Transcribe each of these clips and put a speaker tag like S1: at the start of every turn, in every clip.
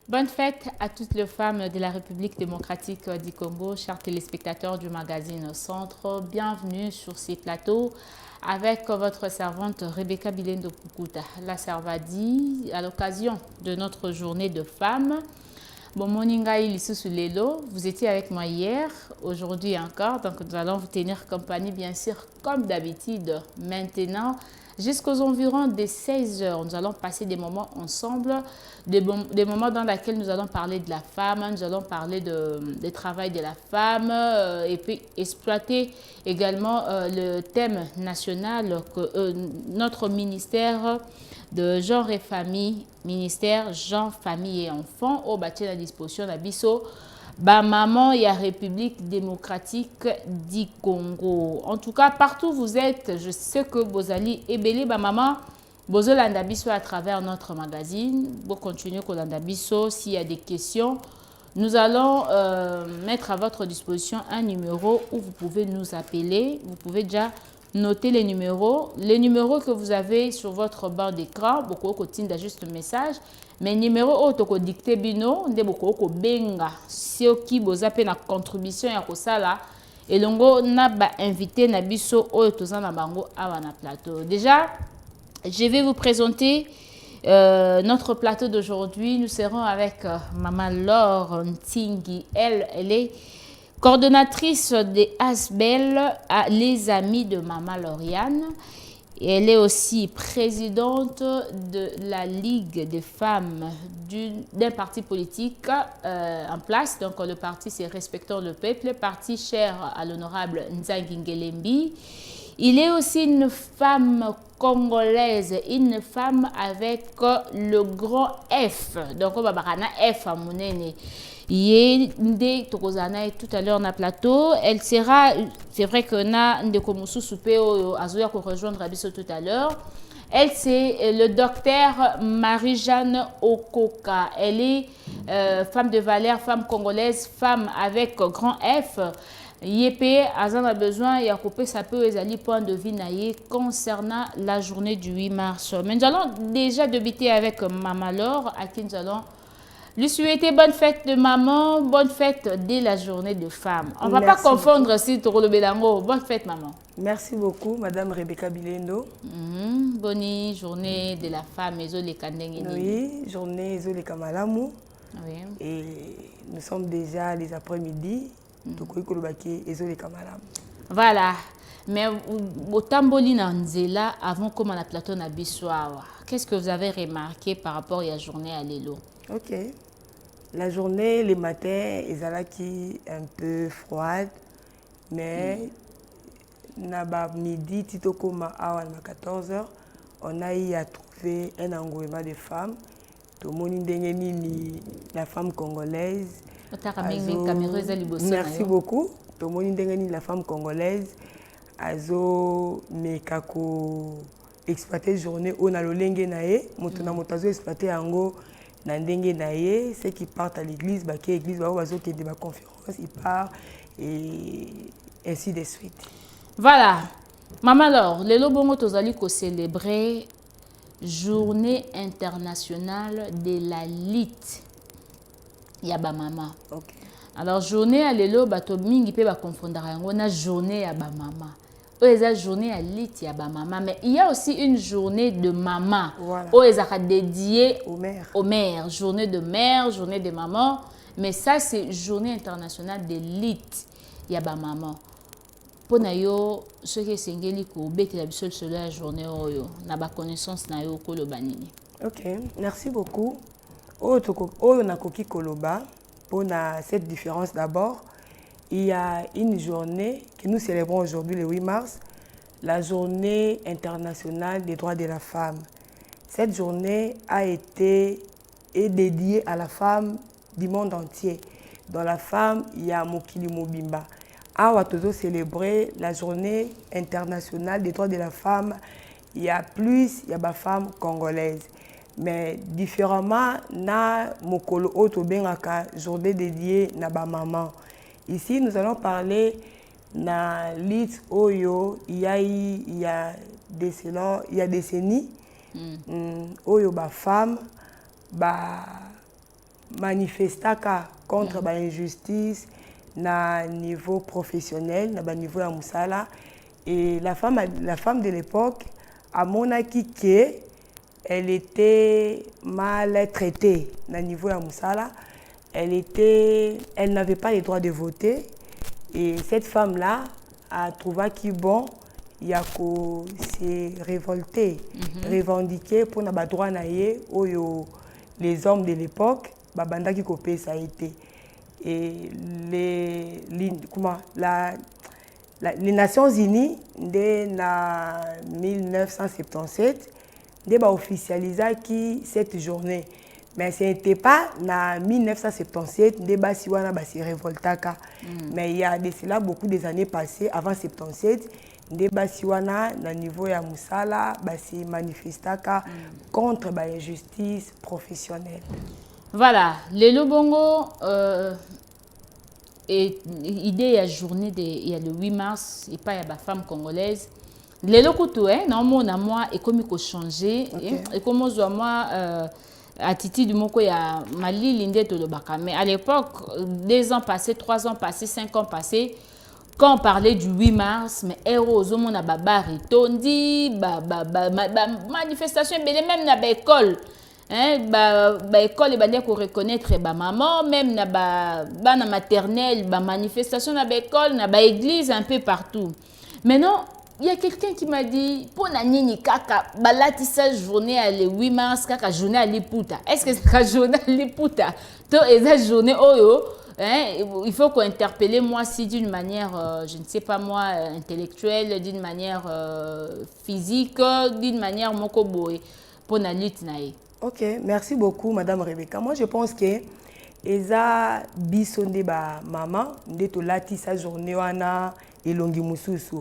S1: Bonne fête à toutes les femmes de la République démocratique du Congo, chers téléspectateurs du magazine Centre. Bienvenue sur ces plateaux avec votre servante Rebecca Bilendo Pukuta, la Servadi, à l'occasion de notre journée de femmes. Bon, Moninga Ilisusu Lelo, vous étiez avec moi hier, aujourd'hui encore, donc nous allons vous tenir compagnie bien sûr comme d'habitude. Maintenant, jusqu'aux environs des 16 heures, nous allons passer des moments ensemble, des moments dans lesquels nous allons parler de la femme, nous allons parler du travail de la femme et puis exploiter également le thème national que notre ministère de genre et famille, ministère genre, famille et enfants, au bâti à la disposition de Bisso, maman et la République démocratique du Congo. En tout cas, partout où vous êtes, je sais que vous allez ébeler maman, vous allez Bisso à travers notre magazine. Vous continuez Kolanda Bisso. S'il y a des questions, nous allons mettre à votre disposition un numéro où vous pouvez nous appeler. Vous pouvez déjà notez les numéros. Les numéros que vous avez sur votre banc d'écran, beaucoup de juste un message. Mais numéro auto dicté bino, nde beaucoup benga. Si qui vous appelle na contribution ya kosala, et longo na ba invité na biso oyo na bango awa na plateau. Déjà, je vais vous présenter notre plateau d'aujourd'hui. Nous serons avec Maman Laure Ntingi. Elle est coordonnatrice des ASBEL, les amis de Maman Lauriane. Et elle est aussi présidente de la Ligue des femmes d'un parti politique en place. Donc le parti, c'est Respectons le peuple, parti cher à l'honorable Nzangi Ngelembi. Il est aussi une femme congolaise, une femme avec le grand F. Donc on va parler F à Mounene. Tout à l'heure on a plateau. Elle sera, c'est vrai que na Ndekomusu Soupe Azoya pour rejoindre Abisso tout à l'heure. Elle, c'est le docteur Marie-Jeanne Okoka. Elle est femme de valeur, femme congolaise, femme avec grand F. Yépé, Azan a besoin, et à couper ça peut les point de vue naïe concernant la journée du 8 mars. Mais nous allons déjà débuter avec Maman Laure, à qui nous allons lui souhaiter bonne fête de maman, bonne fête dès la journée de femme. On ne va pas confondre si tu le bélango. Bonne fête, maman.
S2: Merci beaucoup, Madame Rebecca Bilendo.
S1: Bonne journée de la femme,
S2: oui, journée Zole Kamalamu.
S1: Oui.
S2: Et nous sommes déjà les après-midi.
S1: Voilà. Mais au Tambolina Nzela, avant comme à la plateau Nabissoa, qu'est-ce que vous avez remarqué par rapport à la journée à Lélo?
S2: Ok. La journée, les matins, ils un peu froide, mais midi, à 14h, on a eu à trouver un engouement de femmes. Tout le monde la femme congolaise. Merci beaucoup. Tout le monde la femme congolaise. Azo mekako exploiter journée on a lolenge nae motuna motazo exploiter ango na ndenge nae ceux qui partent à l'église ba qui église ba bazo qui débat conférence ils partent et ainsi de suite.
S1: Voilà. Maman Laure, le lobongo tozali ko célébrer journée internationale de la lutte. Yaba mama.
S2: OK.
S1: Alors journée à l'élo bato mingi pe ba confondre yango na journée ya ba mama. Eux journée à lit ya ba mama, mais il y a aussi une journée de maman.
S2: Voilà.
S1: Eux dédiée
S2: aux mères.
S1: Aux mères, journée de mère, journée de maman, mais ça c'est journée internationale de lit ya ba maman. Pona yo ce que sengeli ko bete la bisol sur la journée oyo na ba connaissance na yo ko lo banini.
S2: OK, merci beaucoup. Oyo na koki koloba pour cette différence d'abord. Il y a une journée que nous célébrons aujourd'hui, le 8 mars, la journée internationale des droits de la femme. Cette journée a été dédiée à la femme du monde entier. Dans la femme, il y a Mokili Mobimba. Awa tozo célébrer la journée internationale des droits de la femme. Il y a des femmes congolaises. Mais différemment, na mokolo oto bengaka journée dédiée na ba maman. Ici, nous allons parler na lit oyo il y a des décennies oyo ba femme ba manifestaka contre l'injustice na niveau professionnel, na niveau ya musala. Et la femme de l'époque a monaki que elle était mal traitée na niveau ya musala. Elle n'avait pas le droit de voter. Et cette femme-là a trouvé qu'il bon, il y a qu'à se révolter, revendiquer pour na droit naie les hommes de l'époque, babanda qui copie ça a été. Et les Nations Unies dès 1977 ont officialisé cette journée. Mais ce n'était pas en 1977 que se révoltaka. Mais il y a de cela beaucoup des années passées, avant 1977, na niveau ya musala se manifestaka contre l'injustice professionnelle.
S1: Voilà, le Lobongo et idée la journée il y a le 8 mars et pas il y a la femme congolaise. Le lokutu non moi et comme il changer et comme moi attitude moko ya mali linde to lobaka, mais à l'époque 2 ans passés, 3 ans passés, 5 ans passés, quand on parlait du 8 mars, mais héros au monde a babari tondi manifestation même na ba école école et qu'on reconnaître ba maman même na ba maternelle ba manifestation na ba école na ba église un peu partout. Maintenant il y a quelqu'un qui m'a dit pour na nini kaka balati sa journée le 8 mars kaka journée à Liputa. Est-ce que c'est la journée à Liputa to eza journée oyo il faut qu'on interpelle moi si d'une manière je ne sais pas moi intellectuelle, d'une manière physique, d'une manière moko boy pour na lutte nae.
S2: OK, merci beaucoup Madame Rebecca. Moi je pense que eza bisonde ba maman ndeto lati sa journée wana elongi mususu.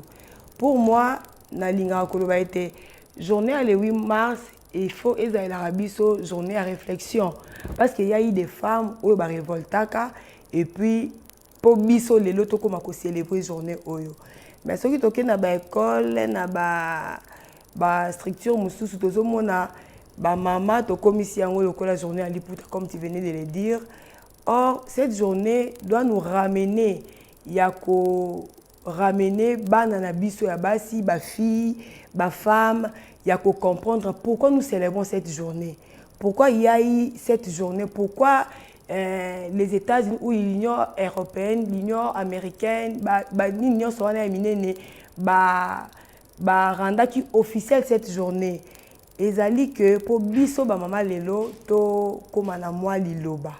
S2: Pour moi, na linga koloba été journée le 8 mars, il faut eza la biso journée à réflexion parce qu'il y a eu des femmes où ba révoltaka et puis pour biso les loto comme ko célébrer journée oyo. Mais ce qui toke na ba école na ba structure mususu tozomona ba mama to komisi yango lokola journée à Liputa comme tu venais de le dire. Or cette journée doit nous ramener ramener bana na biso ya basi ba fille ba femme ya ko comprendre pourquoi nous célébrons cette journée, pourquoi il y a eu cette journée, pourquoi les États-Unis ou l'Union européenne, l'Union américaine l'Union soana minene randa qui officielle cette journée. Ezali que pour biso ba mama lelo to komana moi liloba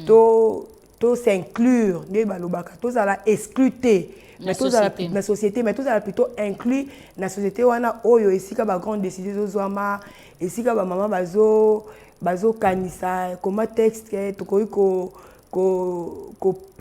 S2: to s'inclure ne balobaka to zala excluter mais tous à la société, mais tous à la plutôt inclus la société wana oyo esika ba grande décision zozwama esika ba mama bazo kanisa comment texte to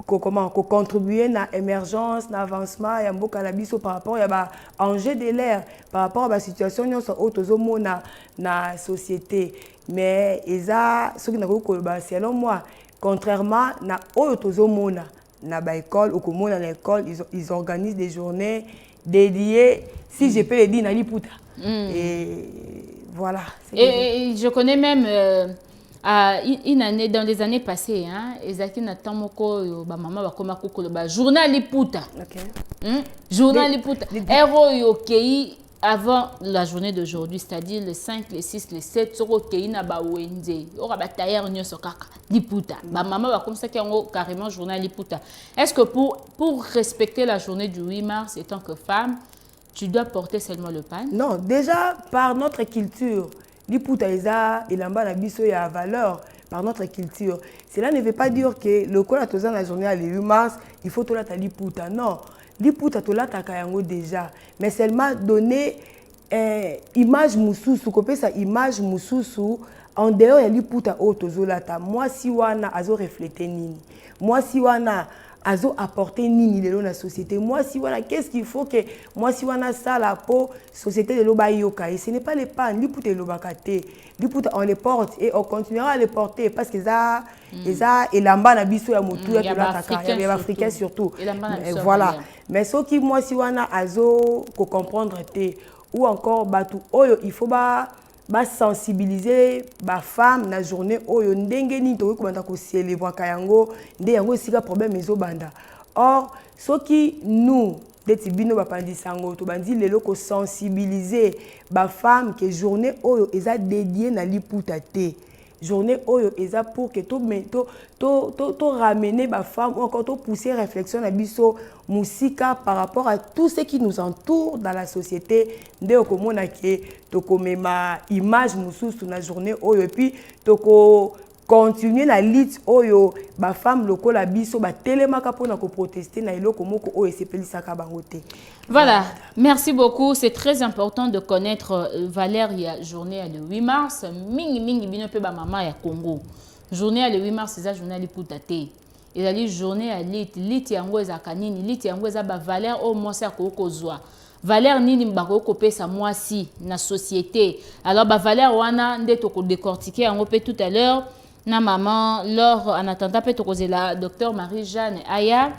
S2: comment contribuer na émergence na avancement ya mboka na biso par rapport ya ba enjeu de l'air par rapport à la situation nyonso otozomona na société. Mais eza soki na ko ba selon moi contrairement na oyo tozomona na ba école ou comme à l'école ils organisent des journées dédiées si je peux le dire na Liputa. Et voilà.
S1: Et je connais même une année dans les années passées ezaki na tamoko ba maman ba koma kokolo ba journal Liputa. OK. Journal Liputa. Héros yo kei avant la journée d'aujourd'hui, c'est-à-dire le 5, le 6, le 7, soko kei na ba wenze. Ora ba tailleur nyoso kaka Liputa. Ba maman va comme ça qui ont carrément journal Liputa. Est-ce que pour respecter la journée du 8 mars, étant que femme, tu dois porter seulement le pan? Non,
S2: déjà par notre culture, Liputa et l'amba na biso ya valeur par notre culture. Cela ne veut pas dire que le col à la journée le 8 mars, il faut tout la Liputa. Non, Liputa to la takayango déjà, mais seulement donner image mususu, copier sa image mususu en dehors ya Liputa otozolata. Moi si wana azo refléter nini. Moi si wana azo apporter nini de la société. Moi si wana qu'est-ce qu'il faut que moi si wana ça la peau société de loba yoka et ce n'est pas les pan Liputa lobakate. Liputa on les porte et on continuera à les porter parce que ça et lamba na biso ya mutu ya tolata ya les africains surtout. Voilà. Mais ce qui moi si wana azo ko comprendre té ou encore batu oyo il faut ba ba sensibiliser ba femme na journée oyo ndenge ni to ko banda ko célébrer kayango nde yango sika problème ezo banda. Or soki nous deti bino bapandisango to bandi lelo ko sensibiliser ba femme que journée oyo eza dédiée na liputa te. Journée oyo eza pour que to ramener ba femme ou encore to pousser réflexion na biso musika par rapport à tout ce qui nous entoure dans la société nde okomona ke to komema image mususu na journée oyo et puis to ko continuer la lutte oyo ba femme lokola biso ba telemaka pona ko protester na eloko moko oyo sepelisaka bango te.
S1: Voilà, merci beaucoup. C'est très important de connaître Valère. Il y a journée le 8 mars. Mingi mingi bino pe ba mama ya Congo. Journée le 8 mars, c'est la journée li putate. Et la journée à lit yango eza kanini, lit yango eza ba Valère au moins ça ko kozwa. Valère nini mbako ko pesa mwasi na société. Alors ba Valère wana nde to ko décortiquer yango pe tout à l'heure na maman lors en attendant pe to kozela docteur Marie-Jeanne Aya.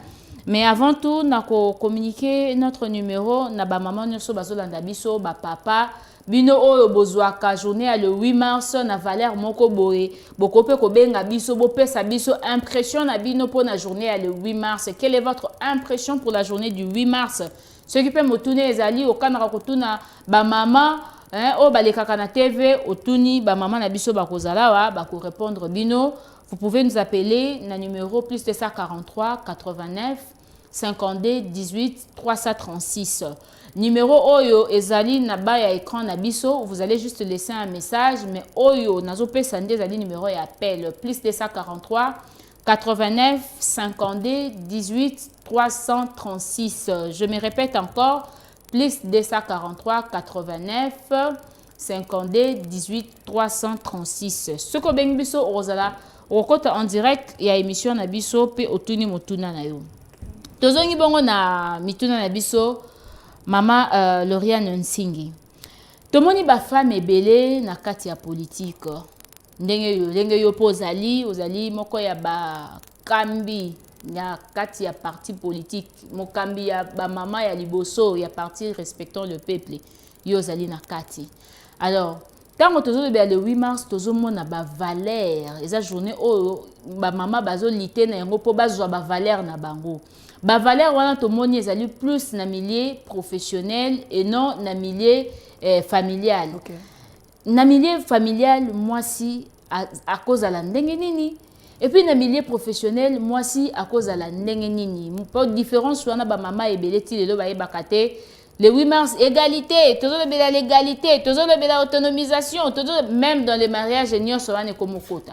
S1: Mais avant tout, nous avons communiqué notre numéro, na ba maman nyoso bazolanda biso, ba papa, bino oyo bozwaka journée le 8 mars na Valère moko boye, boko pe ko benga biso, bo pesa biso impression na bino pour la journée le 8 mars. Quelle est votre impression pour la journée du 8 mars? Ceux qui peuvent me tourner les alliés au Canada kotuna ba maman, o balekaka na TV, otuni ba maman na biso ba kozala ba ko répondre bino. Vous pouvez nous appeler na numéro plus de 43 89 52 18 336. Numéro Oyo Ezali Naba ya écran Nabiso. Vous allez juste laisser un message. Mais Oyo Nazope Sande Ezali numéro et appel. Plus de 43 89 52 18 336. Je me répète encore. Plus de 43 89 52 18 336. Ce que Ben Biso Rosala. Okota en direct ya émission na biso pe otuni motuna na yo. Tozongi bongo na mituna na biso mama Lauriane Nsingi. Tomoni ba femme ebele na kati ya politique. Ndenge yo pozali, ozali moko ya ba kambi na kati ya parti politique, mokambi ya ba mama ya liboso ya parti respectant le peuple. Yo ozali na kati. Alors quand on le 8 mars, on a ba valeur. Et cette journée, ba maman bazo lité na yango po bazwa ba valeur na bango. Ba valeur wana to moni ezali plus na milieu professionnel et non na milieu familial.
S2: Okay.
S1: Na milieu familial, moi si à cause de la ndenge nini. Et puis na milieu professionnel, moi si à cause de la ndenge nini. Pas de différence wana ba maman ebeleti lelo ba yebakate. Le 8 mars, égalité, toujours le béla l'égalité, toujours le béla autonomisation, toujours même dans les mariages, il soit comme quota.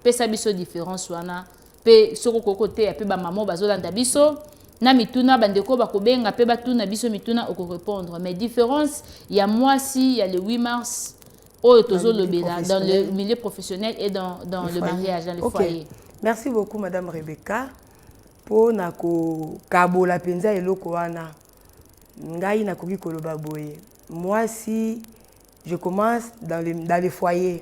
S1: Pe sabiso différence wana, pe soko côté, pe ba maman bazolanda biso, na mituna bandeko ba kobenga pe ba tuna biso mituna oko répondre. Mais différence, il y a moi si, il y a le 8 mars, oh toujours le béla dans le milieu professionnel et dans le mariage, dans le foyer.
S2: Merci beaucoup madame Rebecca pour nako kabola penza eloko wana. Ngai na koki koloba boye. Moi si je commence dans les foyers,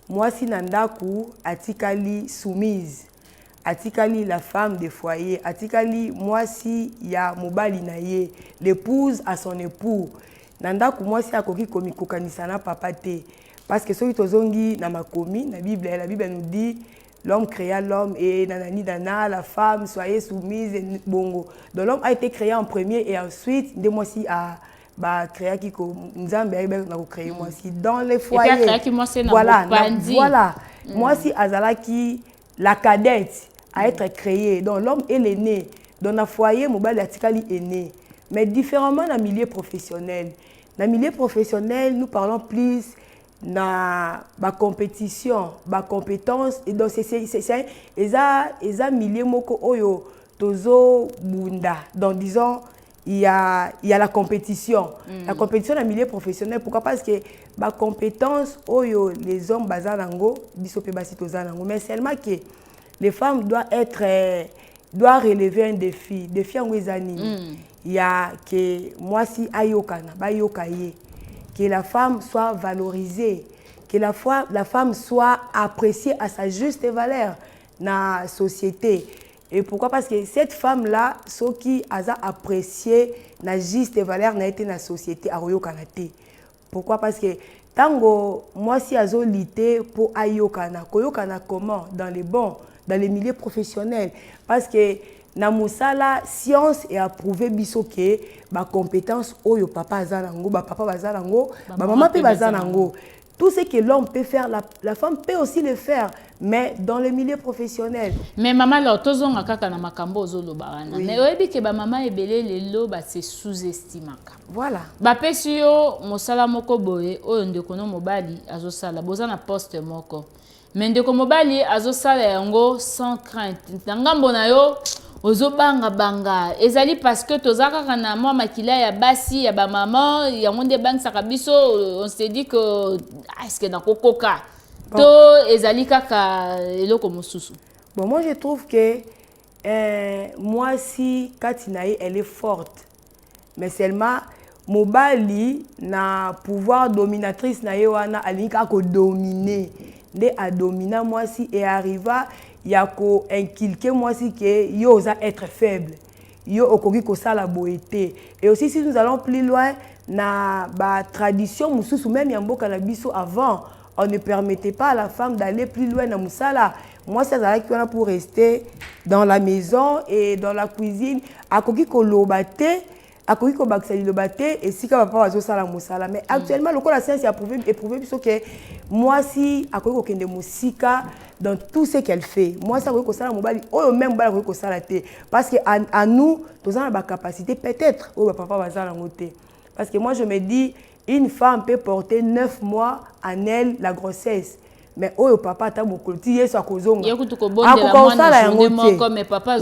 S2: moi si nandaku atikali soumise, atikali la femme de foyer, atikali moi si ya mobali na ye, l'épouse à son époux, nandaku moi si akoki komi kokanisa na papa te, parce que soki tozongi na makomi na Bible, la Bible nous dit l'homme créa l'homme et nanani dana, la femme soyez soumise et bongo. Donc l'homme a été créé en premier et ensuite de moi si a créé qui nzambe a créé moi si dans les foyers. Voilà, voilà. Moi si azala qui la cadette a été créée. Donc l'homme est l'aîné. Dans le foyer mobile atikali est né. Mais différemment dans le milieu professionnel. Dans le milieu professionnel, nous parlons plus na ba compétition, ba compétence et donc c'est eza milieu moko oyo tozo bunda. Donc disons il y a la compétition. La compétition dans le milieu professionnel, pourquoi? Parce que ba compétence oyo les hommes bazanango biso pe basi tozanango, mais seulement que les femmes doivent relever un défi en ezani. Il y a que moi si ayokana ba yokaye, que la femme soit valorisée, que la femme soit appréciée à sa juste valeur dans la société. Et pourquoi? Parce que cette femme-là, ce qui a apprécié la juste valeur n'a été dans la société à Royo Kanate. Pourquoi? Parce que tango moi si azolité pour ayokana koyokana comment dans les milieux professionnels parce que na musala science et approuvé biso ke ba compétence oyo papa azanango ba papa bazanango ba maman pe bazanango. Tout ce que l'homme peut faire, la femme peut aussi le faire, mais dans le milieu professionnel.
S1: Mais maman, là, tous on a kaka na makambo zolo barana. Mais oyebi ke ba maman ebele lelo ba se sous-estimaka.
S2: Voilà.
S1: Ba pesio mosala moko boye oyo ndeko no mobali azosala boza na poste moko. Mais ndeko mobali azosala yango sans crainte. Ngambo na yo ozobanga banga ezali parce que tozaka kana moi makila ya basi ya ba maman ya monde bank sakabiso on se dit que est-ce que na kokoka to ezali kaka eloko mosusu.
S2: Bon, moi je trouve que moi si Katinae elle est forte mais seulement mobali na pouvoir dominatrice na yewana alinka ko dominer nde a dominer moi si et arriva yako inculquer moi si que yo osa être faible yo okoki ko sala boété et aussi si nous allons plus loin na ba tradition mususu même ya mboka na biso avant on ne permettait pas à la femme d'aller plus loin na musala moi ça zala ki wana pour rester dans la maison et dans la cuisine akoki ko lobate akoki ko bakisa lobate et si ka papa wazo sala musala mais actuellement le la science a éprouvé biso que moi si akoki ko kende musika dans tout ce qu'elle fait. Moi, ça veut dire que ça, même parce que à nous, nous avons la capacité peut-être, papa va la montée. Parce que moi, je me dis, une femme peut porter 9 mois en elle la grossesse. Mais oh papa ta mokolti yeso akozonga.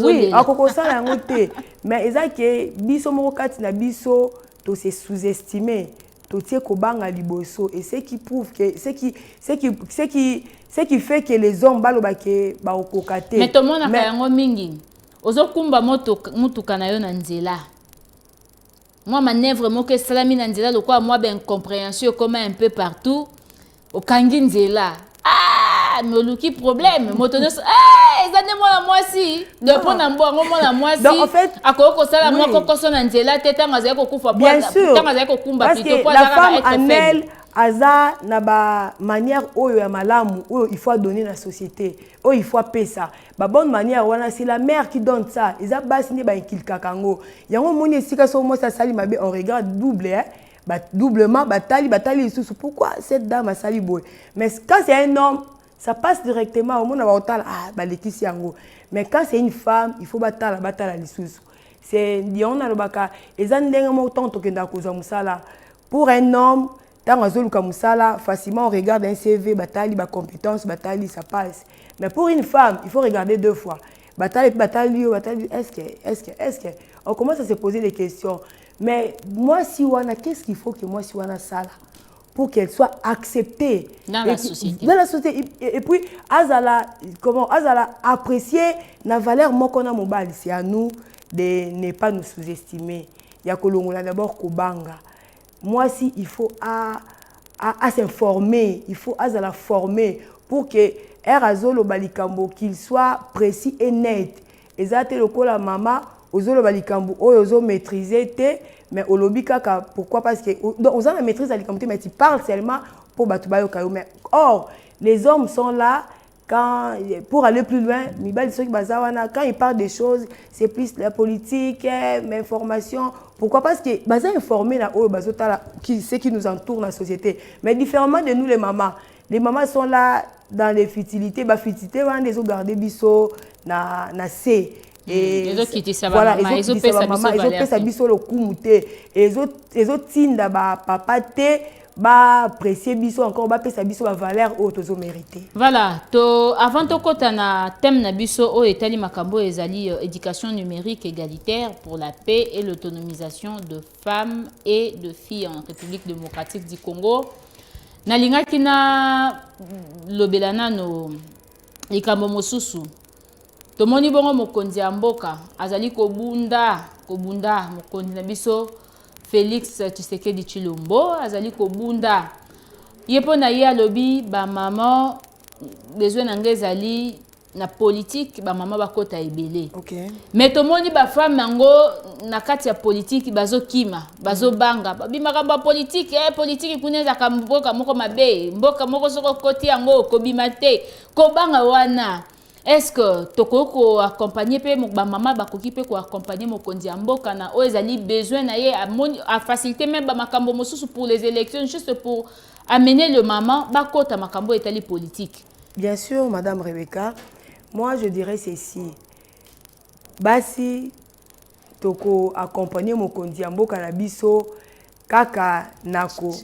S2: Oui, akokosa la ngote. Mais eza ke biso moko kati na biso to se sous-estimer. Et ce qui prouve que ce qui fait que les hommes balobake ba okokate.
S1: Mais tout le monde a yango mingi. Ozo kumba mutuka na yo na nzela. Moi manœuvre moko salami na nzela lokwa moi ben compréhension comme un peu partout au kangi nzela. Ah, mais le qui problème motonos ezane moi si de prendre en bois moi si.
S2: Donc en fait
S1: akoko sala moi kokoso na nzela teta ngaza ko kufa
S2: bien sûr parce que la femme en elle aza na ba manière oyo ya malamu oyo il faut donner na société oyo il faut payer ça ba bonne manière wana c'est la mère qui donne ça eza basi ne ba ikilka kango yango moni esika so mo ça sali mabe on regarde double hein doublement batali sous pourquoi cette dame a sali boy mais quand c'est un homme ça passe directement au monde va ba letisi yango mais quand c'est une femme il faut batala les sous c'est on a le baka eza ndenge mo tonto kenda koza musala pour un homme tant azoluka musala facilement on regarde un CV batali ba compétence batali ça passe mais pour une femme il faut regarder deux fois batali est-ce que on commence à se poser des questions mais moi si wana qu'est-ce qu'il faut que moi si wana sala pour qu'elle soit acceptée
S1: dans la société.
S2: Dans la société et puis azala apprécier la valeur mokona mobali c'est à nous de ne pas nous sous-estimer ya kolongola d'abord kobanga moi si il faut à s'informer il faut azala former pour que azolo balikambo qu'il soit précis et net ezate lokola mama ozolo balikambo ozo maîtriser te mais olobi kaka pourquoi parce que on a la maîtrise de likambo mais tu parles seulement pour batubayo kayo mais or les hommes sont là quand pour aller plus loin quand ils parlent des choses c'est plus la politique l'information pourquoi parce que baza informé na oyo bazotala qui ce qui nous entoure dans la société mais différemment de nous les mamans sont là dans les futilités futilité wana les garder biso na C et voilà ils ont fait biso le kumute et ils ont tinda ba papa te ba apprécier biso encore ba pesa biso ba valeur au tozo mérité.
S1: Voilà, to avant to kota na thème na biso o etali makambo ezali éducation numérique égalitaire pour la paix et l'autonomisation de femmes et de filles en République démocratique du Congo. Na lingaki na lobelana no likambo mosusu. To moni bongo mokonzi ya mboka azali kobunda mokonzi na biso Félix Tshisekedi Tshilombo azali kobunda yepo na ye alobi ba maman besoin na ngezali na politique ba mama ba kota ebele.
S2: OK.
S1: Mais to moni ba femme nango na kati ya politique bazo kima, bazo banga. Ba bimaka ba politique politique kuneza ka mboka moko mabe, mboka moko soko koti yango ko bimate, ko banga wana. Est-ce que toko accompagner pe ba mama ba koki pe ko accompagner mokonzi ya mboka na o ezali besoin na ye a faciliter même ba makambo mosusu pour les élections juste pour amener le maman ba kota makambo etali politique.
S2: Bien sûr, Madame Rebecca. Moi, je dirais ceci. Basi, toko accompagner mokonzi ya mboka na biso kaka nako.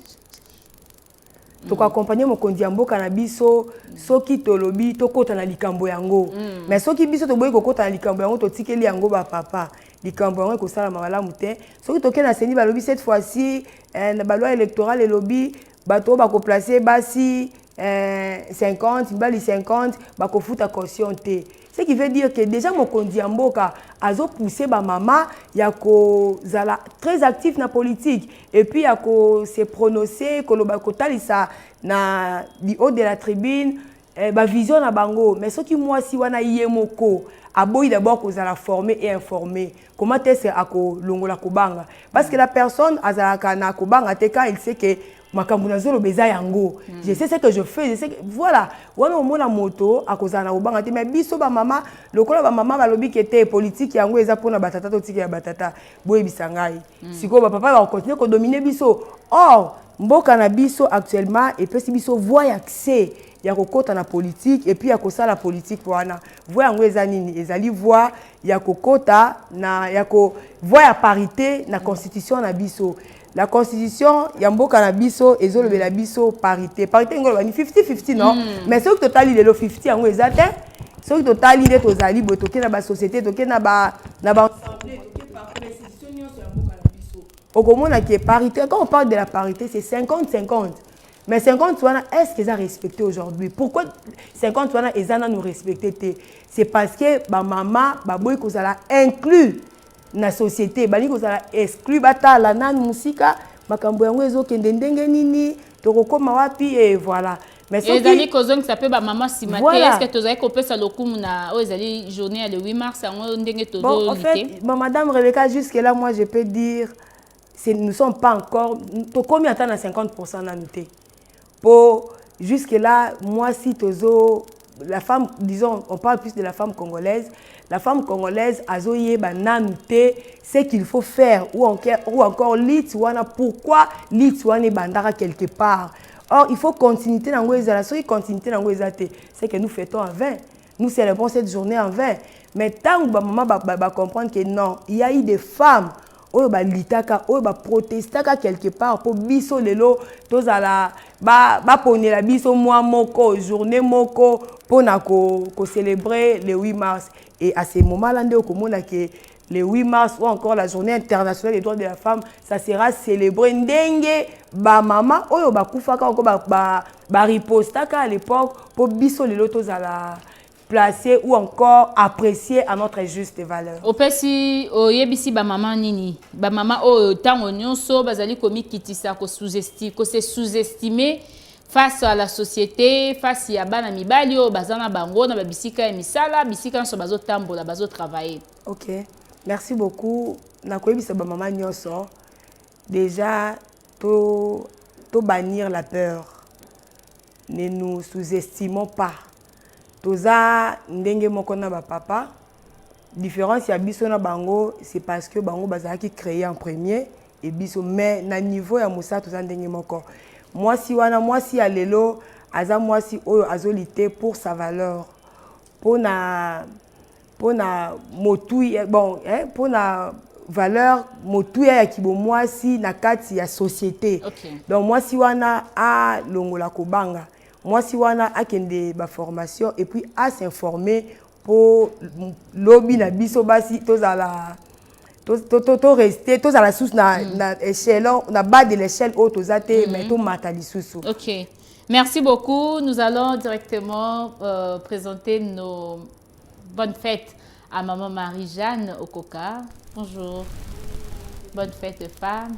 S2: Toko accompagner mokonzi ya mboka na biso soki tolobi tokota na likambo yango. Mais soki biso toboyi kokota na likambo yango totikeli yango ba papa. Likambo yango ko sala malamu te. Soki toke na seni balobi cette fois-ci na ba loi électorale elobi bato ba ko placer basi 50, mbali 50, bako futa caution te. Ce qui veut dire que déjà mokonzi ya mboka azo pousser ba mama ya ko zala très actif na politique et puis ya ko se prononcer ko loba ko talisa na di haut de la tribune ba vision na bango. Mais ce qui moi si wana yemoko aboyi d'abord ko zala former et informer. Comment est-ce ako longola ko banga? Parce que la personne azalaka na ko banga te quand il sait que makambunazo beza yango. Je sais ce que je fais, je sais que voilà, wana omona moto akozana obanga te mais biso ba mama, lokola ba mama balobi kete politique yango eza pona batata to tiki ya batata boye bisangai. Siko ba papa va continuer ko dominer biso. Or, mboka na biso actuellement et puis biso voie accès ya kokota na politique et puis ya kosala politique wana. Voie yango eza nini? Ezali voie ya kokota na ya ko voie ya parité na constitution na biso. La constitution yambo canabiso ezolo be la biso parité ngolo ni 50-50 non mais ce que total il est le 50 yango ezate ce que total il est tozali bo toke na ba société toke na ba assemblée toke par constitution nyonso yambo canabiso okomona qui est parité. Quand on parle de la parité c'est 50-50 mais 50 wana est-ce qu'ils ont respecté aujourd'hui? Pourquoi 50 wana ezana nous respecter? C'est parce que ba mama ba boy ko zala inclus na société bali ko zala exclu batala nanu musika makambo yango ezokende ndenge nini tokokoma wapi et voilà. Mais
S1: ce qui kozong ça peut ba maman simate est-ce que tozali ko pesa lokumu na o ezali journée le 8 mars yango ndenge tozo
S2: bon, en fait madame Rebecca jusque là moi je peux dire nous sommes pas encore tokomi ata na 50% na nuté pour jusque là moi si tozo la femme disons on parle plus de la femme congolaise. La femme congolaise a zoyé banamité ce qu'il faut faire ou encore l'Itouana. Pourquoi l'Itouana bandara quelque part? Or il faut continuer dans la soirée continuer dans c'est que nous fêtons en 20. Nous célébrons cette journée en 20. Mais tant que maman va comprendre que non, il y a eu des femmes oyo ba litaka oyo ba protestaka quelque part pour biso lelo tozala ba ponela biso moi moko journée moko pona ko célébrer le 8 mars. Et à ce moment-là, on a que le 8 mars ou encore la journée internationale des droits de la femme, ça sera célébré ndenge ba mama oyo ba kufaka encore ba ripostaka à l'époque pour biso les lotos à la placer ou encore apprécier à notre juste valeur.
S1: Opesi oyebisi ba mama nini ba mama o tango nyonso bazali komi kitisa ko sous-estimer face à la société, face à bana mibali o bazana bango na babisika ya misala, bisika nso bazo tambola, bazo travailler.
S2: OK. Merci beaucoup. Na koyebisa ba mama nyonso. Déjà to bannir la peur. Ne nous sous-estimons pas. Toza ndenge moko na ba papa. Différence ya biso na bango, c'est parce que bango bazaki créé en premier et biso mais na niveau ya musa toza ndenge moko. Moi si alelo aza moi si oyo azolité pour sa valeur pour na motu bon pour na valeur motu ya kibo moi si na kati ya société. Donc moi si wana a longola kobanga moi si wana a kende ba formation et puis à s'informer pour lobby na biso basi tozala to rester tous à la source na échelle na bas de l'échelle haute aux athées mais tout matali sous.
S1: OK. Merci beaucoup. Nous allons directement présenter nos bonnes fêtes à maman Marie-Jeanne Okoka. Bonjour. Bonne fête de femme.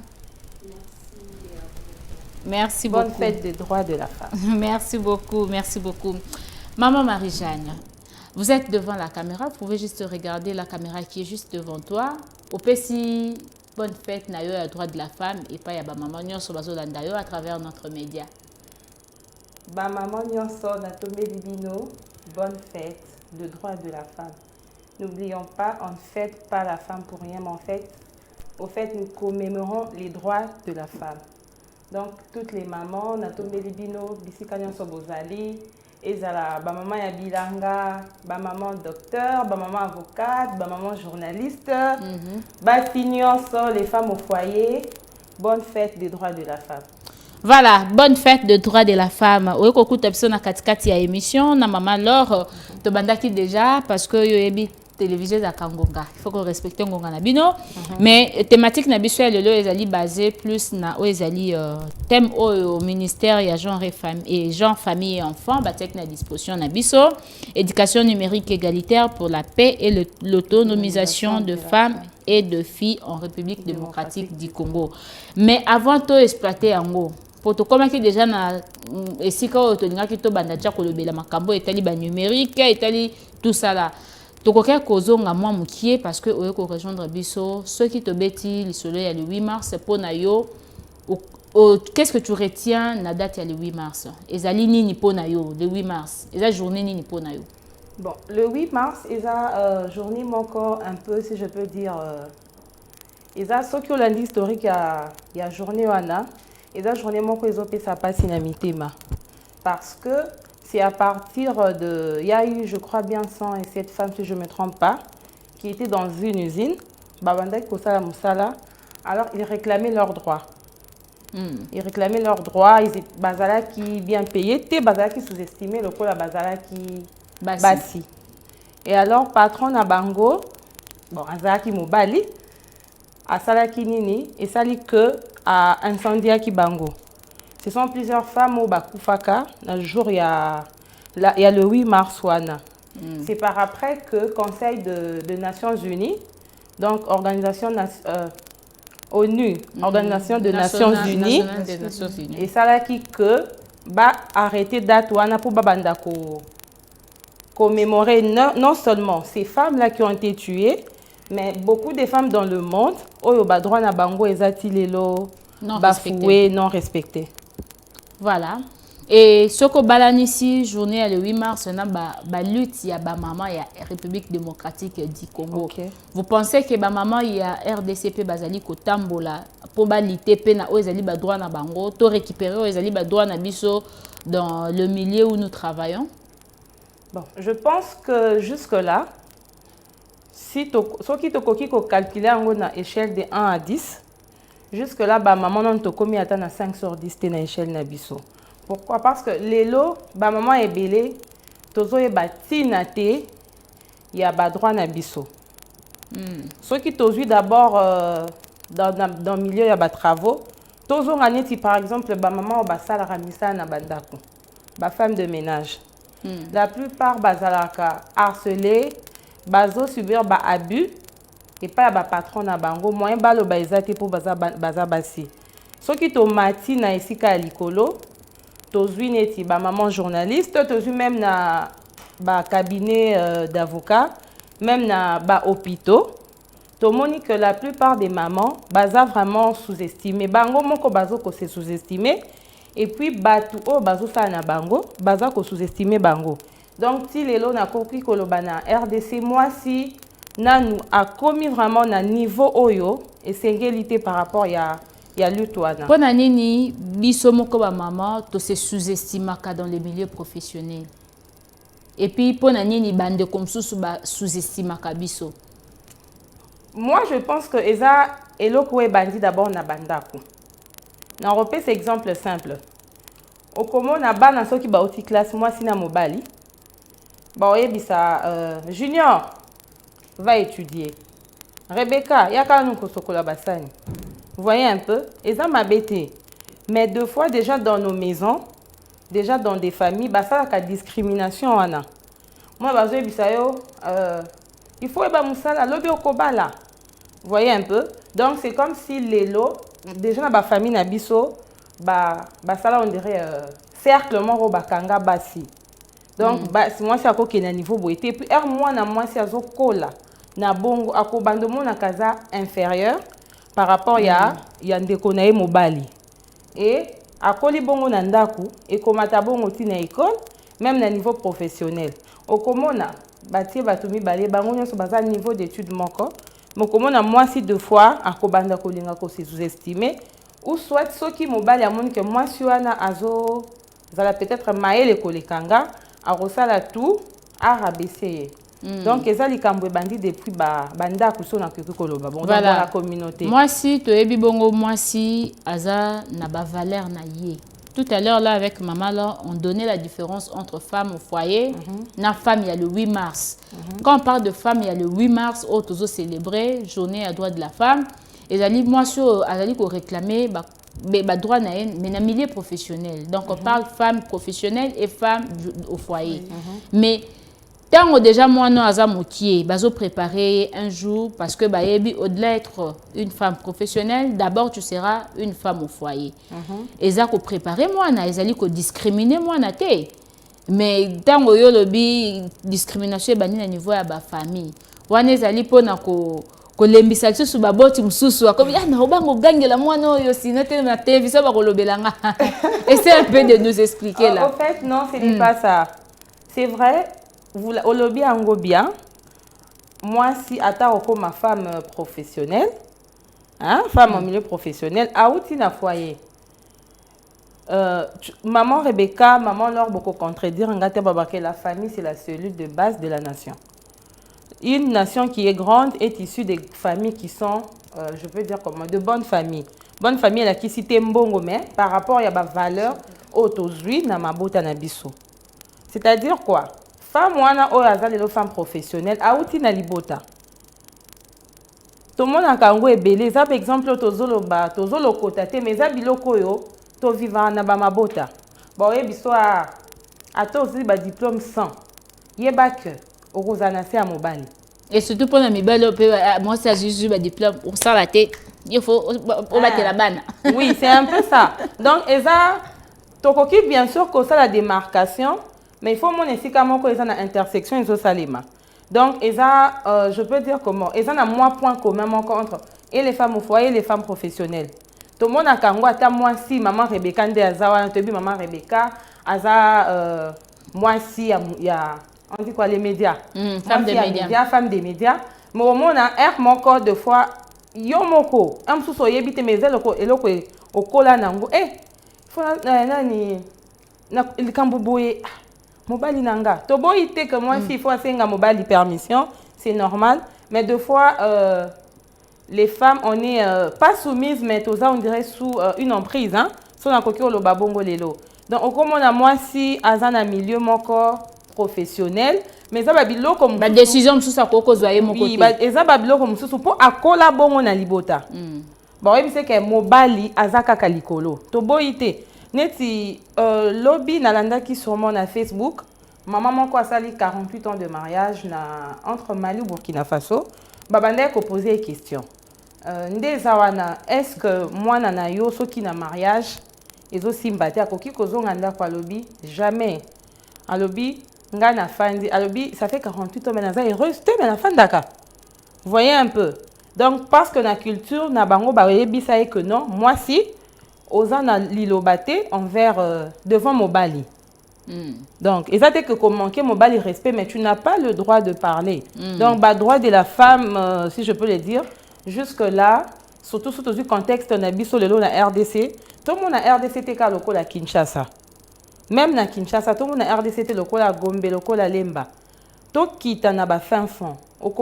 S1: Merci beaucoup.
S3: Bonne fête des droits de la femme.
S1: Merci beaucoup. Merci beaucoup. Maman Marie-Jeanne. Vous êtes devant la caméra, vous pouvez juste regarder la caméra qui est juste devant toi. Au PSI, bonne fête, nayo à droit de la femme et pas ya ba maman nyonso bazolanda yo à travers notre média.
S3: Ba maman nyonso na tomé libino, bonne fête, le droit de la femme. N'oublions pas, on ne fête pas la femme pour rien, mais au fait, nous commémorons les droits de la femme. Donc, toutes les mamans, na tomé libino, bisika nyonso bozali, ezala ba maman ya bilanga, ba maman docteur, ba maman avocate, ba maman journaliste, ba nyonso les femmes au foyer, bonne fête des droits de la femme.
S1: Voilà, bonne fête de droit de la femme. Oui, koku tapso na katikati ya émission na maman Laure to bandaki déjà parce que yo ebi télévisé za kangonga. Il faut qu'on respecte ngonga na bino. Mais thématique na biso ya lelo ezali basé plus na o ezali thème au ministère ya genre famille et enfants batek na disposition na biso éducation numérique égalitaire pour la paix et l'autonomisation de femmes et de filles en République démocratique du Congo. Mais avant to exploiter yango pour to komaki déjà na esika o to lingaki to banda tia kolobela makambo etali ba numérique etali tout ça là. Tokoke kozonga mwa mukie parce que oye ko rejoindre biso ceux qui te beti le soleil le 8 mars pour na yo qu'est-ce que tu retiens la date le 8 mars ezali nini pour na yo le 8 mars eza journée nini pour na yo.
S3: Bon, le 8 mars eza journée encore un peu si je peux dire eza soki olandi historique ya journée wana eza journée moko ezopesa pasi na mitema parce que c'est à partir de... Il y a eu, je crois bien, 107 femmes, si je ne me trompe pas, qui étaient dans une usine. Babanda Kosala Moussala. Alors, ils réclamaient leurs droits. Ils réclamaient leurs droits. Ils étaient Bazala qui bien payés. T'es Bazala qui sous-estimait le coup la Bazala qui bassi. Et alors, patron à Bango, bon, Bazala qui Mobali, à Salaki Nini, et ça dit que à Incendia qui Bango. Ce sont plusieurs femmes au Bakufaka. Un jour, il y a le 8 mars. C'est par après que Conseil de Nations Unies, donc Organisation ONU, Organisation des Nations Unies, et ça là qui que va arrêter date pour babanda commémorer non seulement ces femmes là qui ont été tuées, mais beaucoup de femmes dans le monde, au droit na bango ezatilelo, bafoué, non respecté.
S1: Voilà. Et ce que balanisi journée le 8 mars, on a lutte ya ba maman ya République démocratique du Congo. Okay. Vous pensez que ba maman ya RDCP bazali ko tambola pour ba lutter pe na ozali ba droit na bango, to récupérer ozali ba droit na biso dans le milieu où nous travaillons?
S3: Bon, je pense que jusque là si ce qui te koki ko calculer en na échelle de 1 à 10. Jusque-là, bah, maman non te commis à 5 sur 10 à l'échelle nabiso. Pourquoi? Parce que les lots, bah, maman est belé, tozo est bâti nate, il y a bas droit nabiso. Ceux qui tozo d'abord dans le milieu, il y a bas travaux. Tozo ganeti par exemple, bah, maman bah sala ramisa na bandako, bah femme de ménage. La plupart bazalaka harcelés, bazo subir bah abus. Et pas le patron na bango moyen balo baizate pour baza basi ceux qui to mati na esika likolo tozui neti ba maman journaliste tozui même na ba cabinet d'avocat même na ba hôpitaux to moni que la plupart des mamans baza vraiment sous-estimé bango moko bazo ko se sous-estimé et puis batu o bazo sa na bango baza ko sous-estimé bango donc si lelo na koki koloba na RDC moi si Nanou a commis vraiment un niveau oyo et singulité par rapport à l'utouana.
S1: Pour nanini biso moko ba maman to se sous-estime dans les milieux professionnels. Et puis pour nanini bande comme sous-estime biso.
S3: Moi je pense que eza eloko e bandi d'abord na bandako. Na repé c'est exemple simple. Au komo na bana soki ba oti classe moi sina mobali. Ba oyebisa junior va étudier. Rebecca, il y a quand même un bassani. Vous voyez un peu, et ça m'a bêté. Mais deux fois déjà dans nos maisons, déjà dans des familles, bah ça la discrimination on a. Moi bah il faut bah musala lobi okobala. Vous voyez un peu. Donc c'est comme si les lots déjà dans ma famille nabiso bah ça là on dirait cercle moro bakanga basi. Donc si moi c'est à quoi na niveau boité et puis moi si azo kola na bongo akobando na kaza inférieur par rapport ya ndeko na ye mobali et akoli bongo na ndaku et komata bongo ti na école même na niveau professionnel okomona batie batumi balé bango nyonso baza niveau d'études moko mokomona mwasi deux fois akobanda kolinga ko se sous-estimer ou soit soki mobali amoni que mwasi wana azo zala peut-être maele kolekanga arosala tout à rabaisser. Donc ezali kambo bandi depuis banda kuso na koko koloba bon dans la communauté.
S1: Mwasi to ebi bongo mwasi aza na ba valeur na ye. Tout à l'heure là avec maman là on donnait la différence entre femme au foyer na femme il y a le 8 mars. Quand on parle de femme il y a le 8 mars au tozo célébrer journée à droit de la femme ezali mwasi azali ko réclamer ba droit na mais na milieu professionnel. Donc on parle femme professionnelle et femme au foyer. Mais tant déjà moi non aza motier bazo préparer un jour parce que ba yebi au-delà d'être une femme professionnelle d'abord tu seras une femme au foyer. Et ça ko préparer moi na ezali ko discriminer moi na te. Mais tant yo lobi discrimination bani na niveau ya ba famille. Wana ezali pona ko kolembisa susu baboti mususu akobi na obango gangela mwana oyo sinote na télévision ba kolobelanga. Essaie un peu de nous expliquer là.
S3: En fait non, c'est pas ça. C'est vrai. Vous olobi ango bien. Moi si ata oko ma femme professionnelle, hein, femme au milieu professionnel, a outi na foyer. Maman Rebecca, maman Laure beaucoup contredire ngate babake la famille c'est la cellule de base de la nation. Une nation qui est grande est issue des familles qui sont je peux dire comment de bonnes familles. Bonne famille la qui cité mbongo mais par rapport ya ba valeur autozui na mabota na biso. C'est-à-dire quoi? Femme wana o azali lo femme professionnelle auti na libota. To mona kango ebele za par exemple tozolo kota te mais za biloko yo to vivant na ba mabota. Bon e biso a tozi ba diplôme 100. Yeba que okozana se a mobali.
S1: Et surtout pour la mibalo moi ça juste ba diplôme pour ça la tête. Il faut on battre la banne.
S3: Oui, c'est un peu ça. Donc eza tokoki bien sûr que ça la démarcation. Mais il faut mon ici comment ils ont une intersection ils ont salima. Donc je peux dire comment ils ont un moins point commun entre et les femmes au foyer et les femmes professionnelles. Tout le monde a kango ata moi si maman Rebecca nde azawa tebi maman Rebecca aza moi si il y a on dit quoi les médias.
S1: Femme des médias.
S3: Femme des médias. Mais au moins a air mon corps de fois yo moko am sou soyebite mes eloko eloko okola nango faut nani na likambo boye mobali nanga to boyite que moi si faut asenga mobali permission c'est normal mais deux fois les femmes on est pas soumises mais toza on dirait sous une emprise hein so na koki lo babongo lelo donc comme on a moi si azana milieu moko professionnel mais ça ba biloko
S1: ba décision mususu akoko zoye moko
S3: oui eza ba biloko mususu po akola bongo na libota bon oui c'est que mobali azaka kalikolo to boyite neti lobby nalanda qui sûrement na Facebook maman moko asali 48 ans de mariage na entre Mali ou Burkina Faso babanda ko poser une question ndeza wana est-ce que moi na yo soki na mariage ezo simbate akoki kozonga ndako lobby jamais a lobby ngana fandi a lobby ça fait 48 ans mais naza heureuse te mais na fandaka vous voyez un peu donc parce que la culture na bango ba yebisa que non moi si osana lilobate envers devant mobali. Donc, et ça c'est que comme manquer mobali respect mais tu n'as pas le droit de parler. Donc bah droit de la femme si je peux le dire jusque là surtout sous le contexte na biso lelo na RDC tout le monde na RDC te ka lokola Kinshasa. Même na Kinshasa tout le monde na RDC te lokola Gombe lokola Lemba. To kita na ba fin fond. Donc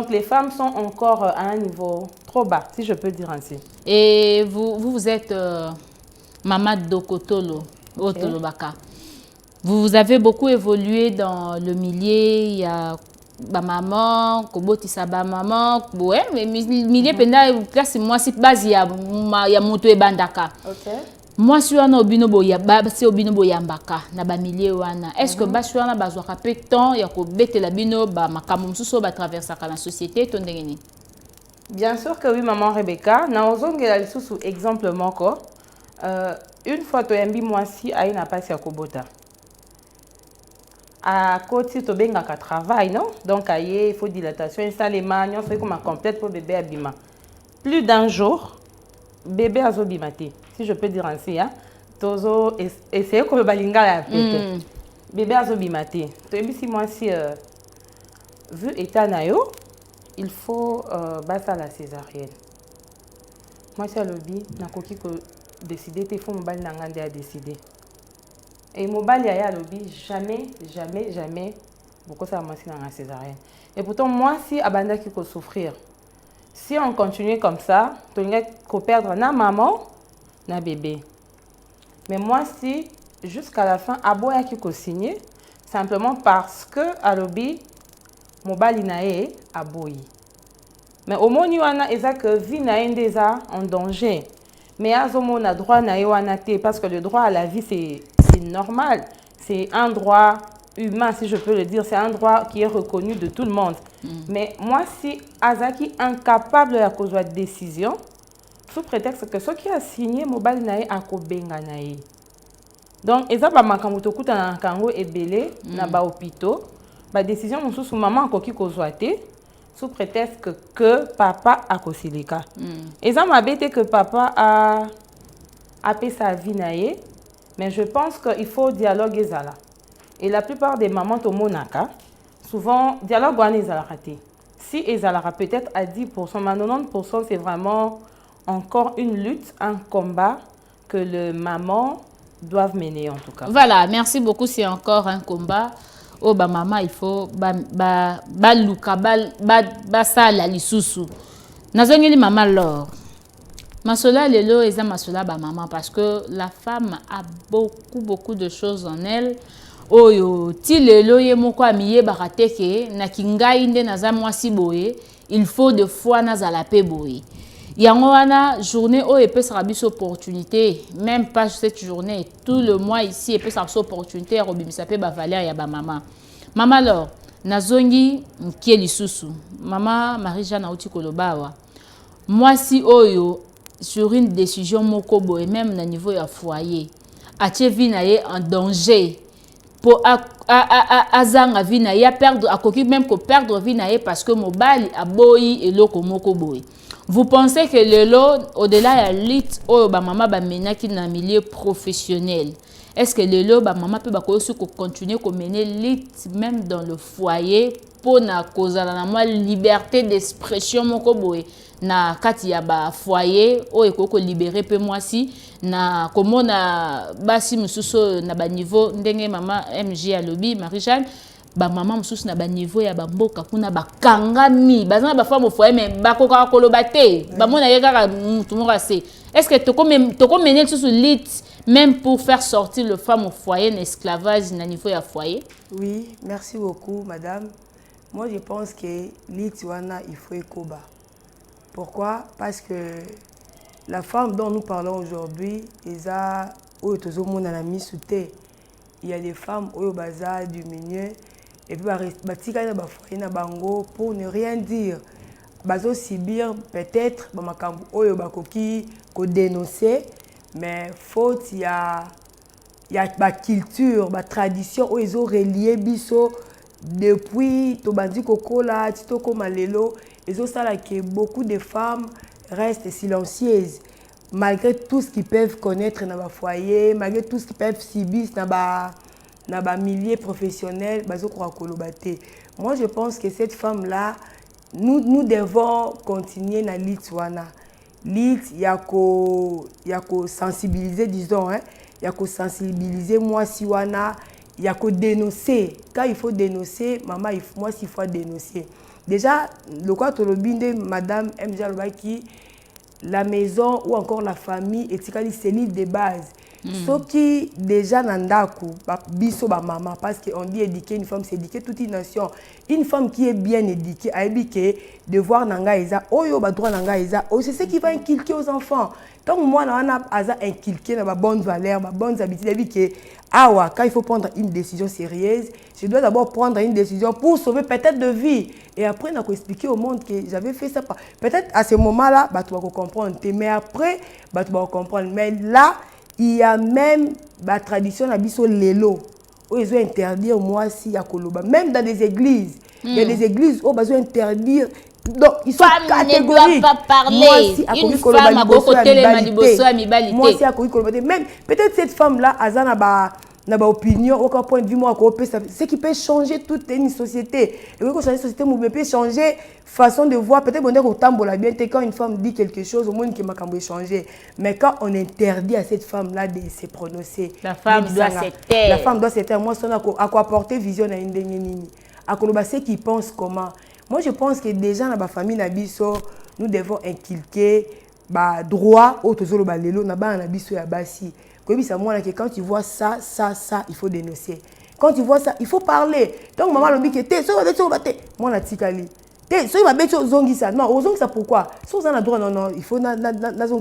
S3: les femmes sont encore à un niveau trop bas, si je peux dire ainsi.
S1: Et vous êtes Maman Dokotolo, Otolobaka. Vous avez beaucoup évolué dans le milieu, il y a maman, Kobotisa maman, ouais, mais milieu penda classe moi si base il y a moto e bandaka.
S3: OK.
S1: Moi si on a obino boya c'est obino boyambaka na ba milieu wana. Est-ce que ba si on a besoin de temps ya ko betela bino ba makambo mususu ba traverser la société to ndengeni?
S3: Bien sûr que oui maman Rebecca, na ozongela lisusu exemple moko. Une fois to yambi moi si aina pasi ya kobota. à côté to benga ka travail non donc il faut dilatation et ça les manions fait comme complète pour bébé abima plus d'un jour bébé azobimate si je peux dire ainsi hein tozo essayer comme balinga la tête bébé azobimate to ebisi moi si vu état na yo il faut basa la césarienne moi si alobi nakoki ko décider te faut mobali na ngande a décider et mobali ya alobi jamais beaucoup ça m'a dans la césarienne et pourtant moi si abanda qui peut souffrir si on continue comme ça tu vas perdre na maman na bébé mais moi si jusqu'à la fin aboya qui peut signer simplement parce que alobi mobali na e aboyi mais au moins wana eza que vie na endeza en danger mais azomo na droit na wana te parce que le droit à la vie c'est normal c'est un droit humain si je peux le dire c'est un droit qui est reconnu de tout le monde mais moi si azaki incapable de cause de décision sous prétexte que ce qui a signé mobile nae akobenga nae donc eza ba makambo to kuta na kango ebele na ba hôpitaux ba décision mususu maman akoki kozwa te sous prétexte que papa a kosilika eza mabete que papa a fait sa vie nae mais je pense qu'il faut dialogue ezala et la plupart des mamans to monaka souvent dialogue wana ezala raté si ezala peut-être à 10% mais 90% c'est vraiment encore une lutte un combat que les mamans doivent mener en tout cas.
S1: Voilà, merci beaucoup, c'est encore un combat. Oh ba maman il faut ba luka ba sala lisusu. Nazongeli maman lor. Masola lelo eza masola ba maman parce que la femme a beaucoup de choses en elle. Oyo ti lelo ye moko amiye barateke na kingai nde naza mwasi boye, il faut de fois nazala pe boye. Yango wana journée o epé sera bis opportunité, même pas cette journée, tout le mois ici epé sera opportunité à robimisa pe ba valeur ya ba maman. Maman alors nazongi nkie lisusu. Maman Marie-Jeanne Auti Kolobawa. Moi si oyo sur une décision moko boye même na niveau ya foyer, atie vie na ye en danger. Pour azanga vie na ye perdre akoki même ko perdre vie na ye parce que mobali aboyi eloko moko boye. Vous pensez que le lot, au-delà de l'élite, oh, ba maman ba mena qui dans le milieu professionnel, est-ce que le lot, ba maman peut continuer à mener l'élite même dans le foyer pour na cause la liberté d'expression moko boy na kati ya ba foyer o ekoko libérer pe moi si na comment na basi mususu na ba niveau ndenge mama MJ a lobby Marie-Jeanne ba maman mususu na ba niveau ya ba mboka kuna ba kangami bazana ba femme au foyer mais ba koka koloba te ba mona yeka mutu moko ase est-ce que toko mener sous lit même pour faire sortir le femme au foyer l'esclavage na niveau ya foyer?
S2: Oui, merci beaucoup madame. Moi je pense que lit wana il faut ekoba. Pourquoi? Parce que la femme dont nous parlons aujourd'hui, il y a des femmes au bazar du milieu et puis pour ne rien dire. Bazo subir peut-être dénoncer, mais faute il y a la culture, la tradition où ils ont relié biso depuis Tobandi Kokola, Titoko Malelo. Et ça que beaucoup de femmes restent silencieuses malgré tout ce qu'ils peuvent connaître dans leur foyer, malgré tout ce qu'ils peuvent subir dans leur milieu professionnel. Moi, je pense que cette femme-là, nous devons continuer dans l'Itwana. L'It, il y a qu'à sensibiliser, disons, il y a qu'à sensibiliser moi, Siwana, il y a qu'à dénoncer. Quand il faut dénoncer, maman, moi, il faut dénoncer. Déjà, le quoi de madame MJ Alobaki, la maison ou encore la famille, c'est l'île de base. Ce qui déjà nandaku, biso ba maman, parce qu'on dit éduquer une femme, c'est éduquer toute une nation. Une femme qui est bien éduquée, a éduqué, devoir nanga isa, oyo ba droit nanga isa, c'est ce qui va inculquer aux enfants. Tant que moi, on a inculqué ma bonne valeur, ma bonne habitude, quand il faut prendre une décision sérieuse, je dois d'abord prendre une décision pour sauver peut-être de vie. Et après, on a expliqué au monde que j'avais fait ça. Peut-être à ce moment-là, tu vas comprendre. Mais après, tu vas comprendre. Mais là, il y a même la tradition de Lelo. ils ont interdire moi si à Koloba. Même dans des églises, il y a des églises où ils ont interdire. Donc, ils sont catégoriques.
S1: Ne doit pas parler.
S2: Moi, si à
S1: une femme à côté
S2: moi, si à Koloba, même peut-être cette femme-là, Azana na ba opinion, aucun point de vue, moi, ce qui peut changer toute une société. Et quand changer une société, on peut changer façon de voir. Peut-être qu'on est au temps, bien, quand une femme dit quelque chose, au moins qui m'a changer. Mais quand on interdit à cette femme-là de se prononcer,
S1: la femme doit se taire.
S2: La femme doit se taire. Moi, à quoi apporter vision à une dengue. À quoi ceux qui pensent comment. Moi, je pense que déjà dans ma famille, nous devons inculquer droit au tozolo balelo na ba na biso ya basi. Quand tu vois ça, il faut dénoncer. Quand tu vois ça, il faut parler. Donc, maman, le dit que t'es, moi, la tikali. So il va mettre zongi ça. Non, aux ça pourquoi? Si on a droit, non, il faut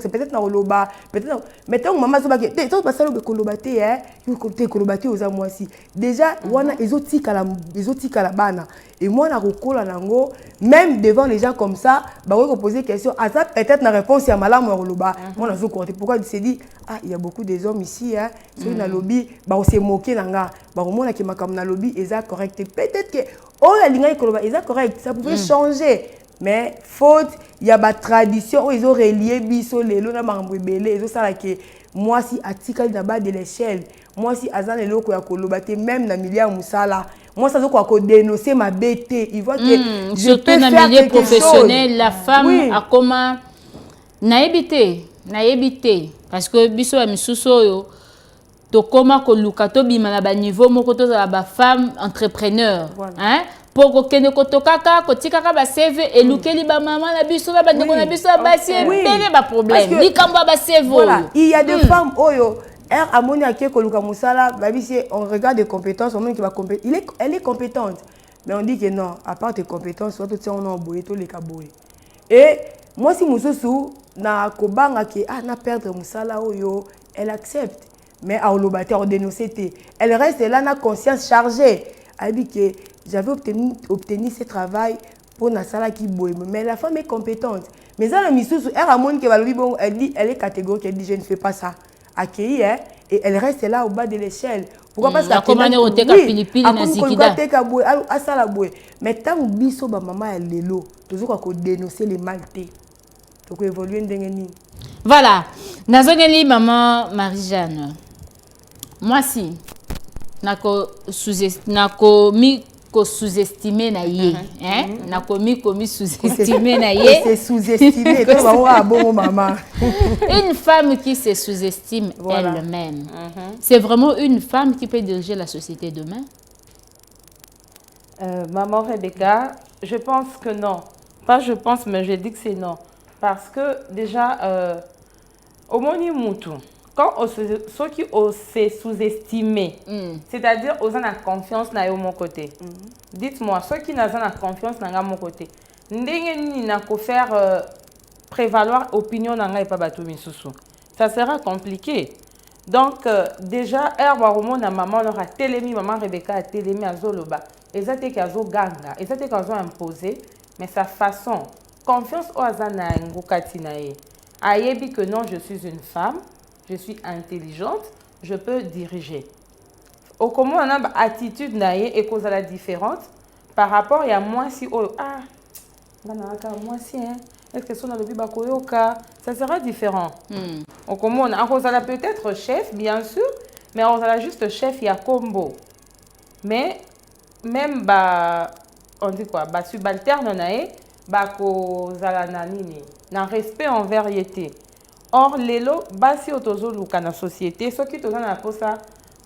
S2: c'est peut-être dans le loba, peut-être. Mettons maman so ba que so pas ça le kolobate hein, il faut te kolobate aux moi aussi. Déjà, wana ezotika la bana. Et moi na rokola nango, même devant les gens comme ça, bah on poser question, à ça peut-être la réponse est malamu au loba. Moi na zo compter pourquoi il s'est dit il y a beaucoup des hommes ici hein, sur na lobby, bah on s'est moqué nanga. Bah au moins qui makam na lobby est correct. Peut-être que oh la ligne est correct, ça pouvait changer. Mais faute, il y a des traditions où ils ont relié biso lelo na mambo belé, ils ont ça là que moi si atikali na bas de l'échelle, moi si azan lelo ko ya kolobate même na milliard musala, moi ça doit quoi dénoncer ma bêtise, il voit que je peux
S1: dans
S2: faire
S1: le milieu
S2: quelque
S1: professionnel,
S2: chose.
S1: la femme a comment naébité parce que biso ya misuso yo to koma ko lukato bima na ba niveau moko to za ba femme entrepreneur hein pour ko kene ko tokaka ko tikaka ba CV et lukeli ba maman na biso ba ndeko na biso ba si bele ba problème likambo ba CV.
S2: Voilà, il y a des femmes oyo amoni ake ko luka musala ba bisi on regarde les compétences, on montre qu'il va elle est compétente. Mais on dit que non, à part tes compétences, soit tout ça on a boyé to les kaboy. Et moi si mususu na ko banga ke na perdre musala oyo, elle accepte. Mais à Olobate, on dénoncé. Elle reste là, na conscience chargée. Elle dit que j'avais obtenu ce travail pour la salle qui boit. Mais la femme est compétente. Mais elle a mis sous elle dit, elle est catégorique, elle dit je ne fais pas ça. Accueillie, hein, et elle reste là au bas de l'échelle. Pourquoi parce que mais tant que biso ba maman elle est là, toujours qu'on dénoncer les maltés. Donc évoluer ndengeni.
S1: Voilà. Nazongeli maman Marie-Jeanne. Moi si nako sous-estimer na ye hein nako sous-estimer na ye
S2: c'est sous-estimer toi va bon maman.
S1: Une femme qui se sous-estime elle-même. C'est vraiment une femme qui peut diriger la société demain.
S3: Maman Rebecca, je pense que non. Pas je pense mais je dis que c'est non parce que déjà au moni mutu quand ceux qui osent sous-estimer, c'est-à-dire aux gens ont confiance na yo mon côté. Dites-moi, ceux qui n'ont pas confiance na mon côté, n'engi na ko faire prévaloir opinion na ngai pa batu misusu. Ça sera compliqué. Donc déjà herbaromo na maman leur a télémi maman Rebecca a télémi à Zoloba. Ezate kazo ganga, ezate kazo imposé, mais sa façon confiance au azana ngokati na ye. Ayebi que non, je suis une femme. Je suis intelligente, je peux diriger. Au comment on a une attitude et cause à la différente par rapport à moi si moi si est-ce que son alobi bakoyoka ça sera différent. Au comment on a cause à la peut-être chef bien sûr, mais on a la juste chef il y a combo. Mais même on dit quoi subalterne nae bako zala nanini na respect envers yete. Or, lelo, basi otozo luka na société, ce qui toza na posa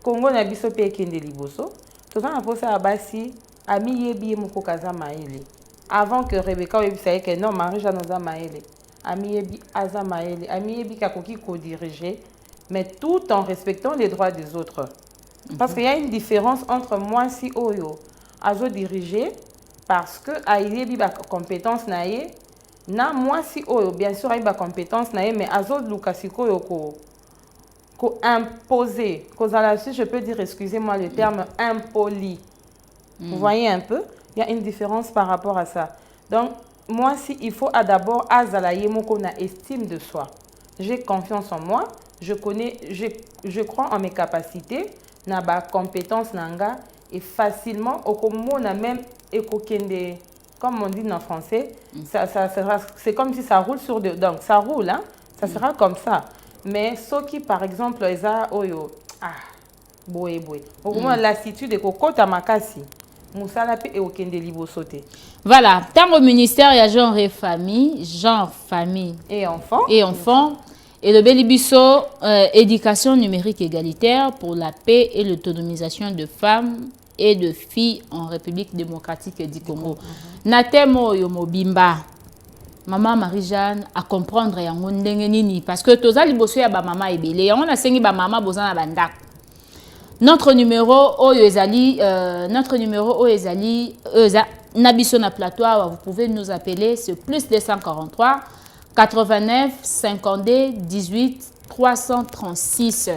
S3: Congo na biso pe kende liboso, toza na posa basi ami yebi moko kaza maele. Avant que Rebecca oyebi que non Marie-Jeanne oza maele. Ami yebi aza maele, ami yebi kakoki ko diriger, mais tout en respectant les droits des autres. Parce qu'il y a une différence entre moi si oyo azo diriger parce que ayebi ba compétence na ye. Na moi si oyo bien sûr il a des compétences mais azo lukasiko yo ko imposer cause à la suite je peux dire excusez-moi le terme impoli. Vous voyez un peu, il y a une différence par rapport à ça. Donc moi si il faut d'abord azalaye moko na estime de soi. J'ai confiance en moi, je crois en mes capacités, na ba compétence nanga et facilement au on a même ekokende comme on dit en français c'est comme si ça roule sur deux donc ça roule hein ça sera comme ça mais ceux qui par exemple eza oyo boye au moins lassitude de kokota makasi musala pe ekokende liboso te.
S1: Voilà, tant au ministère il y a genre famille et enfants et le Bélibiso éducation numérique égalitaire pour la paix et l'autonomisation de femmes et de filles en République démocratique du Congo. Natemo yo mobimba. Maman Marie-Jeanne à comprendre yango ndenge nini parce que toza liboso ya ba mama ebele yango na sengi ba mama bozana banda. Notre numéro ezali Nabiso na plateau, vous pouvez nous appeler sur plus 243 89 52 18 336.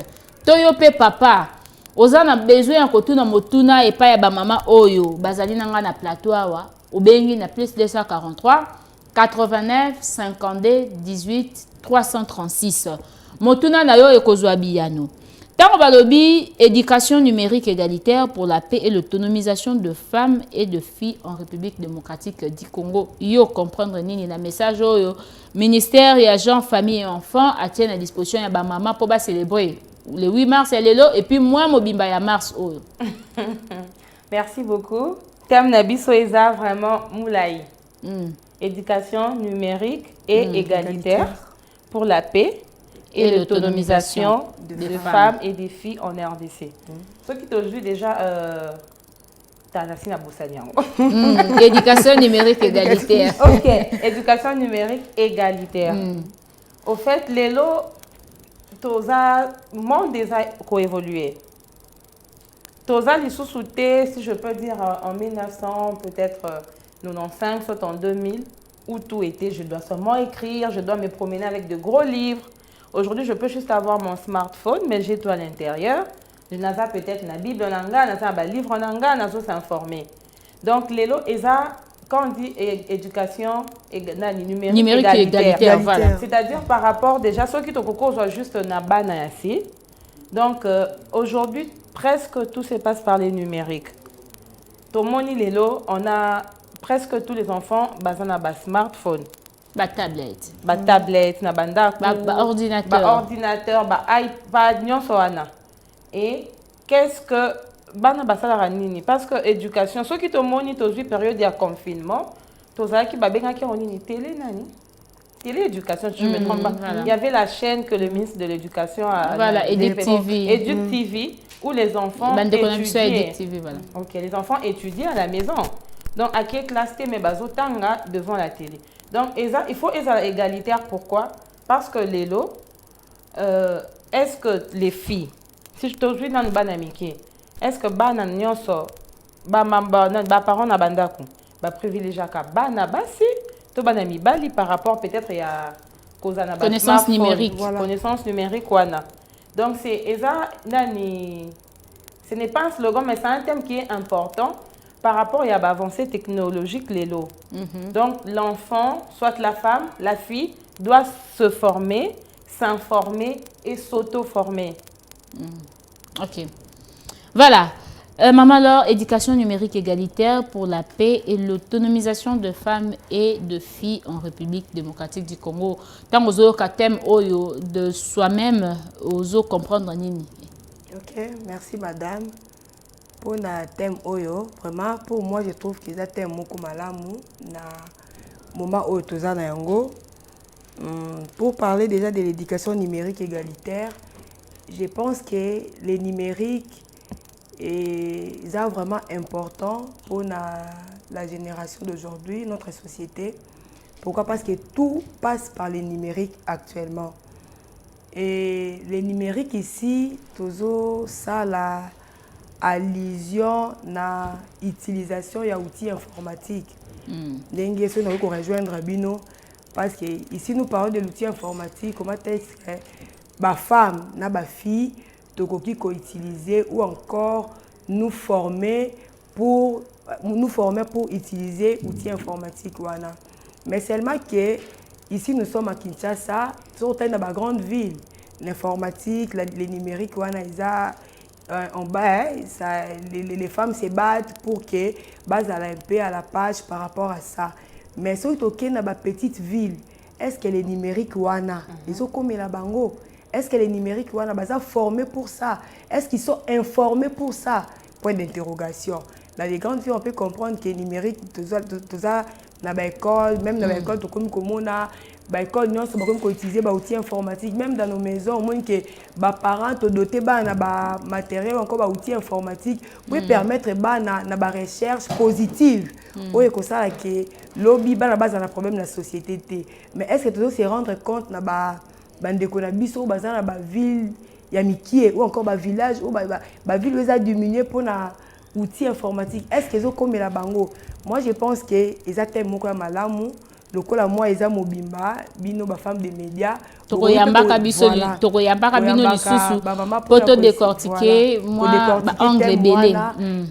S1: Toyope papa, ozana besoin ko tuna motuna et pa ya ba mama oyo bazali nanga na plateau awa, obengi na plus 243 89 52 18 336. Motuna na yo ekozwa biyano. Tango balobi éducation numérique égalitaire pour la paix et l'autonomisation de femmes et de filles en République démocratique du Congo. Yo comprendre nini la message oyo ministère et agents famille et enfants a tient à disposition ya ba maman pour ba célébrer le 8 mars et lelo et puis moi mobimba ya mars oyo.
S3: Merci beaucoup. Thème na biso eza vraiment moulaï. Éducation numérique et égalitaire pour la paix et l'autonomisation des femmes et des filles en RDC. Ceux qui te jouent déjà,
S1: éducation numérique égalitaire.
S3: Ok, éducation numérique égalitaire. Au fait, les lots, le monde déjà coévolué. Toza les sous-soutés, si je peux dire, en 1900, peut-être 95, soit en 2000, où tout était, je dois seulement écrire, je dois me promener avec de gros livres. Aujourd'hui, je peux juste avoir mon smartphone, mais j'ai tout à l'intérieur. Je n'ai peut-être une Bible en anglais, un livre en anglais, on s'informer. Donc, les lots, quand on dit éducation numérique égalitaire, voilà. C'est-à-dire par rapport déjà, ceux qui te sont juste na bana ici. Donc, aujourd'hui, presque tout se passe par les numériques. Tomoni les lots, on a presque tous les enfants basés na smartphone.
S1: Ba tablette.
S3: Ba tablette, na banda
S1: ba ordinateur.
S3: Ba ordinateur, ba iPad, nyonso wana. Et qu'est-ce que bana basala nini parce que éducation, ceux qui te moni tozui période de confinement, tozala ki ba benga ki onini télé nani? Télé éducation, je me trompe pas. Voilà. Il y avait la chaîne que le ministre de l'éducation a
S1: voilà, Educ TV.
S3: Educ TV où les enfants
S1: étudiaient. Voilà.
S3: OK, les enfants étudient à la maison. Donc à quelle classe mais bazo tanga devant la télé. Donc, il faut être égalitaire. Pourquoi? Parce que les lots, est-ce que les filles, si je te dis dans le banamiki, est-ce que parents na bandaku, privilégié ka bana basi, to banami bali par rapport peut-être à
S1: connaissance numérique.
S3: Voilà. Connaissance numérique wana. Donc c'est nani, ce n'est pas un slogan mais c'est un thème qui est important. Par rapport à l'avancée technologique, les lots. Donc, l'enfant, soit la femme, la fille, doit se former, s'informer et s'auto-former.
S1: OK. Voilà. Maman, alors, éducation numérique égalitaire pour la paix et l'autonomisation de femmes et de filles en République démocratique du Congo. Tant aux autres thèmes de soi-même, aux autres comprendre nini.
S2: OK, merci madame. Pour le thème Oyo, vraiment, pour moi, je trouve que c'est un thème beaucoup malamu na moment où tu as yango. Pour parler déjà de l'éducation numérique égalitaire, je pense que le numérique est vraiment important pour la génération d'aujourd'hui, notre société. Pourquoi? Parce que tout passe par le numérique actuellement. Et le numérique ici, toujours ça là. Allusion na utilisation ya outils informatiques. Dengue ce nous rejoindre Bino parce que ici nous parlons de l'outil informatique comment est-ce que ba femme na ba fille tokoki ko utiliser ou encore nous former pour utiliser outils informatiques wana. Mais seulement que ici nous sommes à Kinshasa, surtout dans la grande ville, l'informatique, le numérique wana en bas, les femmes se battent pour que base à un peu à la page par rapport à ça. Mais si tu es dans ma petite ville, est-ce que les numériques wana ils ont comme la bango? Est-ce que les numériques wana sont formés pour ça? Est-ce qu'ils sont informés pour ça? Point d'interrogation. Dans les grandes villes, on peut comprendre que les numériques, tout ça, dans l'école, même dans l'école, tout comme on a, l'école, nous avons utilisé des outils informatiques, même dans nos maisons, au moins que les parents ont doté de matériel, encore des outils informatiques, pour permettre de recherche positive. Oui, comme ça, que lobby, à la base, on a un problème dans la société. Mais est-ce que tu dois se rendre compte que dans la ville, il y a Mickey, ou encore dans village, ou dans ville, ils ont diminué pour outils informatiques. Est-ce qu'ils ont comme la bango? Moi, je pense qu'ils ont tellement de malamu. Le coup là, moi, ils ont mobimba, bino, ba femme des médias.
S1: Tokoyambaka bino lisusu. Poto décortiquer, moi, angle belé.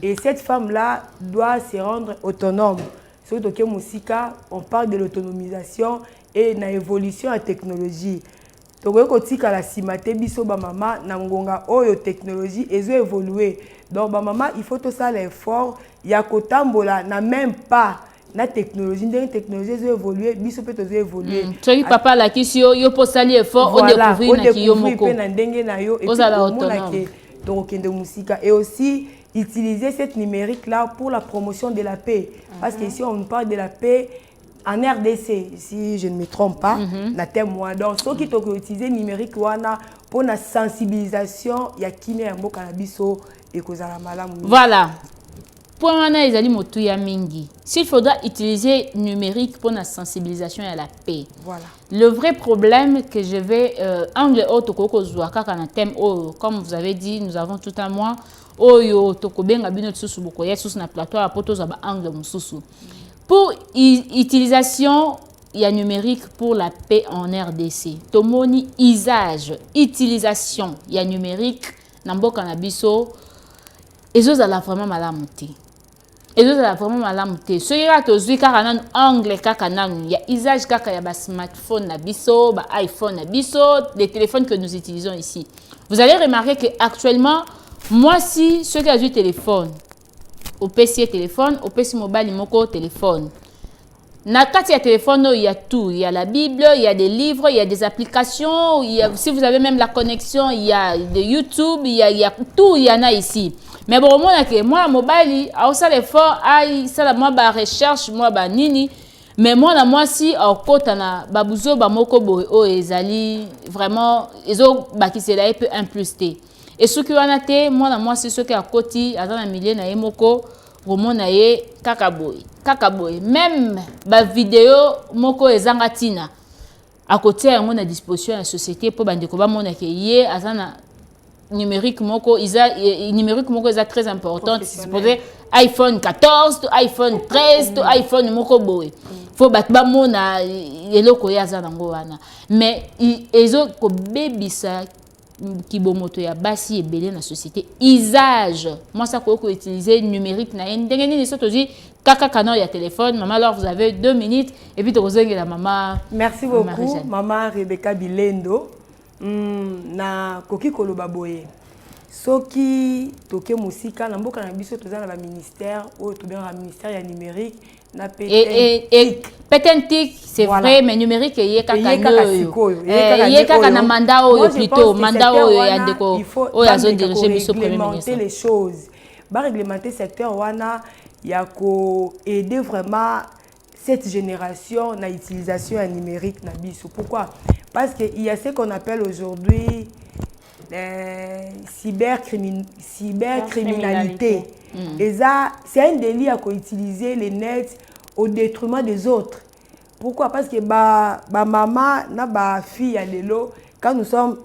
S2: Et cette femme-là doit se rendre autonome. Surtout que Moussika, on parle de l'autonomisation et de l'évolution de la technologie. Donc, la simate biso ba mama na ngonga oyo technologie ezo évoluer. Donc ba mama il faut tout ça l'effort ya kotambola na même pas la technologie ezo évoluer biso peut évoluer.
S1: Tu papa la kisio yo posali effort au découvrir na kiyo moko.
S2: Na ndenge na yo et puis donc kende musika et aussi utiliser cette numérique là pour la promotion de la paix parce que ici on parle de la paix. En RDC, si je ne me trompe pas, na témoin. Donc, ceux qui ont utilisé le numérique pour la sensibilisation, il y a qui n'est un beau cannabis et cause à la maladie.
S1: Voilà. Pour moi, mingi. S'il faudra utiliser le numérique pour la sensibilisation et la paix.
S2: Voilà.
S1: Le vrai problème que je vais angle auto thème comme vous avez dit, nous avons tout un mois. Oyo tokobenga bino tsusu bokoya tsusu na plateau à poto za ba angle mususu. Pour utilisation, il y a numérique pour la paix en RDC. Tomoni usage, utilisation, il y a numérique. Nambo cannabiso. Et ça la vraiment malamuté. Et ça la vraiment malamuté. Ce qui est tozui kakanan angle kakanan, il y a usage kaka ya ba smartphone na biso, ba iPhone na biso, les téléphones que nous utilisons ici. Vous allez remarquer que actuellement, moi si ceux qui ont du téléphone au PC téléphone, au PC mobile, moko téléphone. Na kati ya téléphone, il y a tout. Il y a la Bible, il y a des livres, il y a des applications. Si vous avez même la connexion, il y a de YouTube, il y a tout, il y en a ici. Mais bon, moi, mobile, ça l'effort, ça la moi ba recherche, moi ba nini. Mais moi si au côté na babuzo ba moko boy o ezali vraiment ezo ba ki c'est là peu implusté. Et ce qui en a été, moi c'est ce qui a côté à dans un millier na yemoko romo na ye kakaboy même ba vidéo moko ezangatina à côté on a disposition à la société pour bande ko ba mona ke ye azana numérique moko numérique moko est très importante c'est pour iPhone 14 to iPhone 13 to iPhone moko boy faut ba mona eloko ya azana ngo wana mais ezo ko bebisa qui bomoto ya basi ebele na société usage moi ça ko utiliser numérique na ndenge ni soto dit kaka canal ya téléphone maman alors vous avez 2 minutes et puis tozonge la maman.
S2: Merci beaucoup maman Rebecca Bilendo na koki koloba boye soki toke musika na mboka na biso toza na ba ministère o to bien ministère ya numérique na
S1: pétentique c'est voilà. Vrai mais numérique yé kaka na mandat oyo plutôt mandat oyo ya ndeko oyo azo diriger biso premier ministre
S2: les choses ba réglementer secteur wana ya ko aider vraiment cette génération na utilisation ya numérique na biso. Pourquoi? Parce qu'il y a ce qu'on appelle aujourd'hui cybercriminalité. Et ça, c'est un délit à utiliser les nets au détriment des autres. Pourquoi? Parce que maman na ba fille à l'élo, quand nous sommes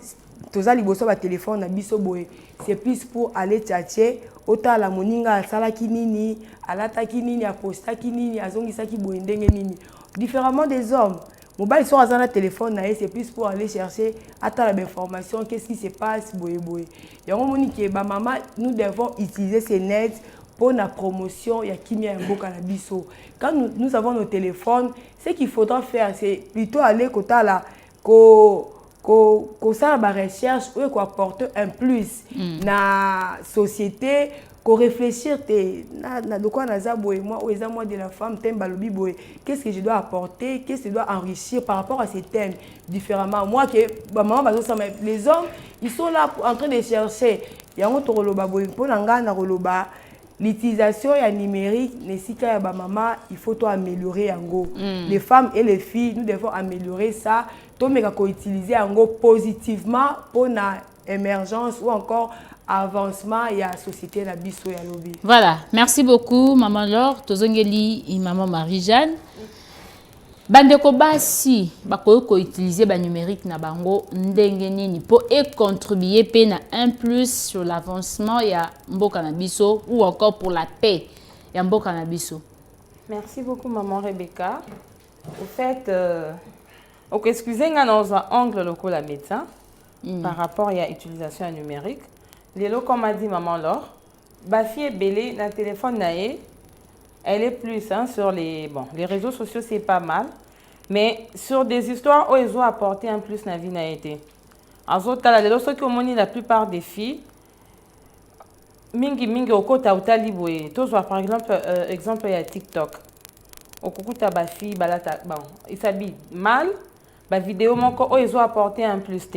S2: tous à liboso ba téléphone na biso boy, c'est plus pour aller tchatcher autant la moninga sala kinini, alata kinini, aposta kinini, azongisa ki boy ndenge nini. Différemment des hommes. Mobile sont à téléphone, c'est plus pour aller chercher à l'information, qu'est-ce qui se passe, boye. Maman, nous devons utiliser ces nets pour la promotion, il y a qui un beau cannabis. Quand nous avons nos téléphones, ce qu'il faudra faire, c'est plutôt aller côté là, ko ça ba recherche ou ko apporter un plus na société, ko réfléchir na de quoi naza boy moi de la femme thème balobi boy, qu'est-ce que je dois apporter, qu'est-ce que je dois enrichir par rapport à ces thèmes différemment. Moi que maman les hommes ils sont là en train de chercher yango to loba boy pour nga na loba l'utilisation numérique nesika ya ba maman il faut to améliorer yango. Les femmes et les filles nous devons améliorer ça, to meka ko utiliser yango positivement pour na émergence ou encore avancement et la société la biso ya lobby.
S1: Voilà, merci beaucoup maman Laure, tozongeli et maman Marie-Jeanne. Bandeko basi bako utiliser ba numérique na bango ndenge nini pour contribuer pe na un plus sur l'avancement ya mboka na biso ou encore pour la paix ya mboka na biso.
S3: Merci beaucoup maman Rebecca. Au fait excusez-moi dans un angle local la médecin par rapport à l'utilisation numérique. Lélo, comme a dit maman Laure, ma fille est belée, dans le téléphone naé, elle est plus sur les réseaux sociaux, c'est pas mal. Mais sur des histoires où ils ont apporté un plus dans la vie n'a été. En autres cas, la plupart des filles, mingi au côté où taliboué, tous par exemple exemple il y a TikTok. Au côté ta ba fille balata bon, il s'habille mal, ba vidéo mon où ils ont apporté un plus.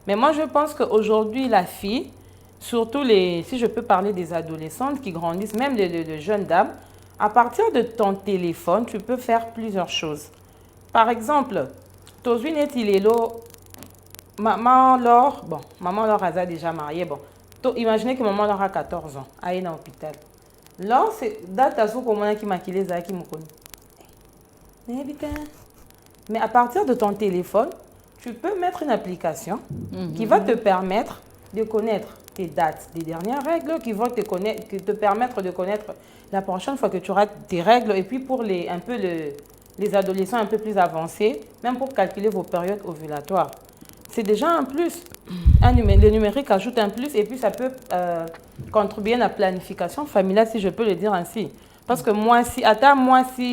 S3: Mais moi je pense qu'aujourd'hui la fille, surtout si je peux parler des adolescentes qui grandissent, même les jeunes dames, à partir de ton téléphone, tu peux faire plusieurs choses. Par exemple, maman Laure a déjà marié. Bon, imaginez que maman Laure a 14 ans, elle est dans l'hôpital. Laure, c'est date à ce moment qui m'a quitté, qui me connaît. Mais à partir de ton téléphone, tu peux mettre une application qui va te permettre de connaître tes dates, des dernières règles qui vont te permettre de connaître la prochaine fois que tu auras tes règles. Et puis pour les adolescents un peu plus avancés, même pour calculer vos périodes ovulatoires. C'est déjà un plus. Le numérique ajoute un plus et puis ça peut contribuer à la planification familiale, si je peux le dire ainsi. Parce que moi, si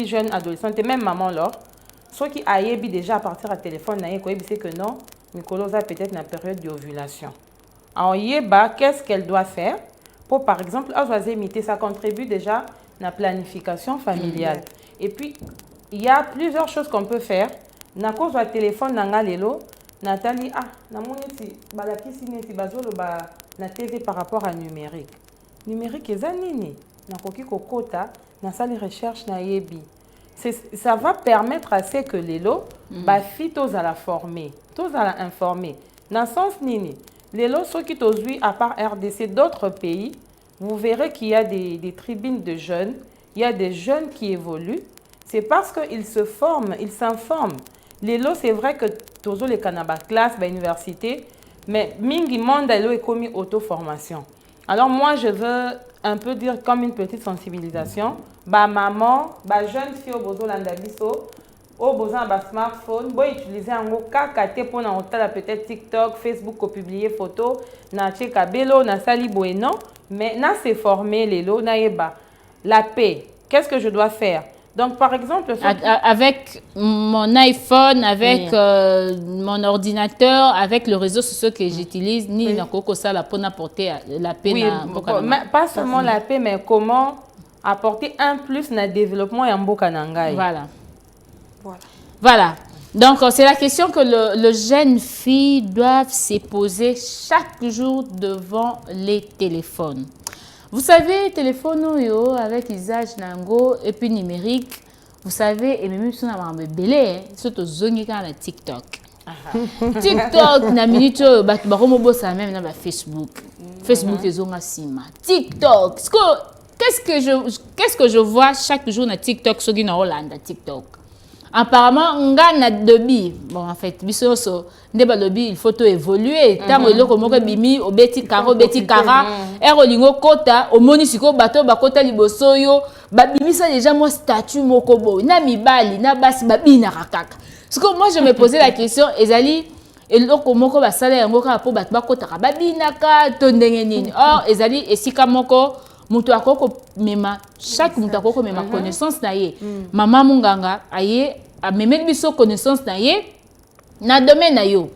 S3: jeune adolescente, et même maman Laure, ceux qui aillent déjà à partir du téléphone, c'est que non, Nicolas a peut-être une période d'ovulation. Alors, qu'est-ce qu'elle doit faire pour, par exemple, ça contribue déjà à la planification familiale. Et puis, il y a plusieurs choses qu'on peut faire. Na cause du téléphone, Nathalie, na TV par rapport à numérique. Numérique, na recherche na yebi. Ça va permettre à ce que les lots, filles à la former, à la informer. Dans le sens nini, les lots, ceux qui t'osent à part RDC, d'autres pays, vous verrez qu'il y a des tribunes de jeunes, il y a des jeunes qui évoluent. C'est parce qu'ils se forment, ils s'informent. Les lots, c'est vrai que tous les Canada classe, université, mais mingi monde est commis auto-formation. Alors moi, je veux un peu dire comme une petite sensibilisation. Maman, jeune fille au besoin d'andabiso, au besoin d'un smartphone, utiliser un gros KKT pour peut-être TikTok, Facebook, pour publier photos, na tcheka belo, na sali non, mais na se former les lots, na yeba. La paix, qu'est-ce que je dois faire? Donc, par exemple...
S1: Avec mon iPhone, avec mon ordinateur, avec le réseau social que j'utilise, ni na koko sala pour apporter la paix.
S3: Oui, pas seulement la paix, mais comment apporter un plus dans le développement et mboka nangai.
S1: Voilà. Donc, c'est la question que le jeune fille doivent se poser chaque jour devant les téléphones. Vous savez, téléphone avec usage nango et puis numérique, vous savez, et même si on a un bébé, surtout zongi quand on a TikTok. TikTok, na minute, même na Facebook. Facebook les zonga sima. TikTok, qu'est-ce que je vois chaque jour na TikTok, ce qui na Hollande TikTok. Apparemment, on a debi. Bon, en fait, il faut évoluer. Tant que l'on commence bimi, au beti karo, beti kara, lingo kota, au monisiko bateau, bakota libosoyo, babimi ça déjà mon statut mokobo, na mibali, na basi babi na rakaka. Parce que moi je me posais la question, ezali, et l'autre moko ba salaire moko pour batba kota babi naka tondenge nini. Or ezali esika moko mutu akoko mema chaque mutu akoko mema connaissance na ye. Mama munganga aye a même biso connaissance na ye na domaine na yo.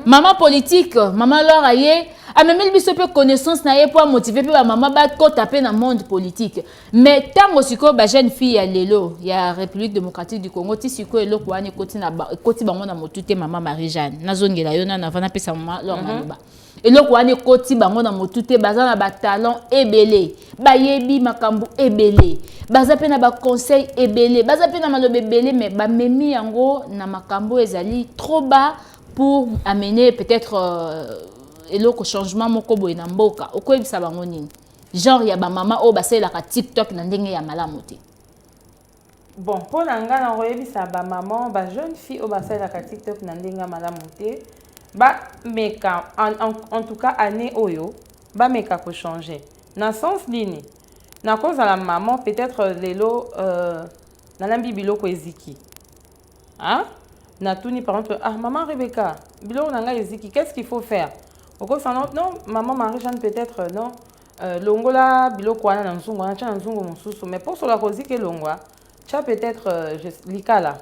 S1: Maman politique, maman leur aye, a même biso pe connaissance na ye pour motiver pe ba maman ba ko taper na monde politique. Mais tango siko ba jeune fille ya lelo, ya République démocratique du Congo, ti siko eloko wana koti bango na motute maman Marie-Jeanne. Na zongela yo na vana pesa maman leur maloba. Eloko wana koti bango na motute baza na ba talent ebele, ba yebi makambu ebele, baza pe na ba conseil ebele, baza pe na malobe ebele, mais ba memi yango na makambu ezali trop bas pour amener peut-être eloko changement moko boye na mboka. Okoyebisa bango nini? Genre ya ba mama o baselaka TikTok na ndenge ya malamu te.
S3: Bon, pour nga na koyebisa ba maman, ba jeune fille o baselaka TikTok na ndenge ya malamu te. Ba meka en tout cas année oyo ba meka ko changer na sens nini na cause la maman peut-être lelo na lambi biloko eziki hein na tuni par exemple maman Rebecca biloko nanga eziki, qu'est-ce qu'il faut faire oko non maman Marie-Jeanne peut-être non longola biloko wana na nzungu na cha nzungu mususu, mais pour cela koziki longwa cha peut-être likala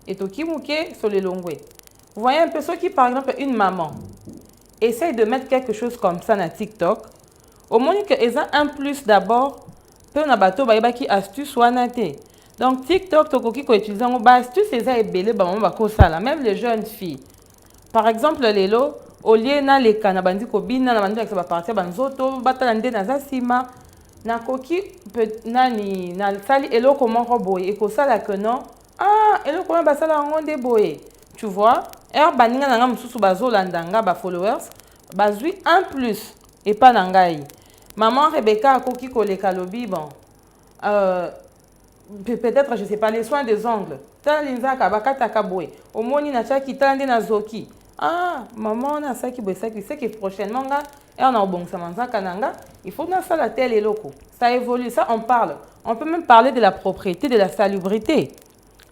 S3: et to kimuke sur le longwe. Vous voyez un peu ceux qui, par exemple, une maman essaye de mettre quelque chose comme ça dans TikTok. Au moins que ils ont un plus d'abord, peu na bateau ba qui astuce ou anaté. Donc TikTok to koki ko utiliser on ba astuce c'est ça ebele ba maman ba ko sala, même les jeunes filles. Par exemple les lo au lieu na les kana bandi ko bina na bandi avec ba partir banzoto batalande na za sima na koki nani na sali elo comment roboy et ko sala que non elo comment ba sala ngonde boye. Tu vois, baninga nanga mususu bazolandanga ba followers, bazui un plus et pas nangai. Maman Rebecca akoki koleka lobi bon. Peut-être je sais pas les soins des ongles. Talinzaka bakata kaboy. Omoni na chaki tande na zoki. Maman na saki boy saki c'est que prochainement nga on a obongsa manzaka nanga, il faut na sala tel et loko. Ça évolue, ça on parle. On peut même parler de la propriété, de la salubrité.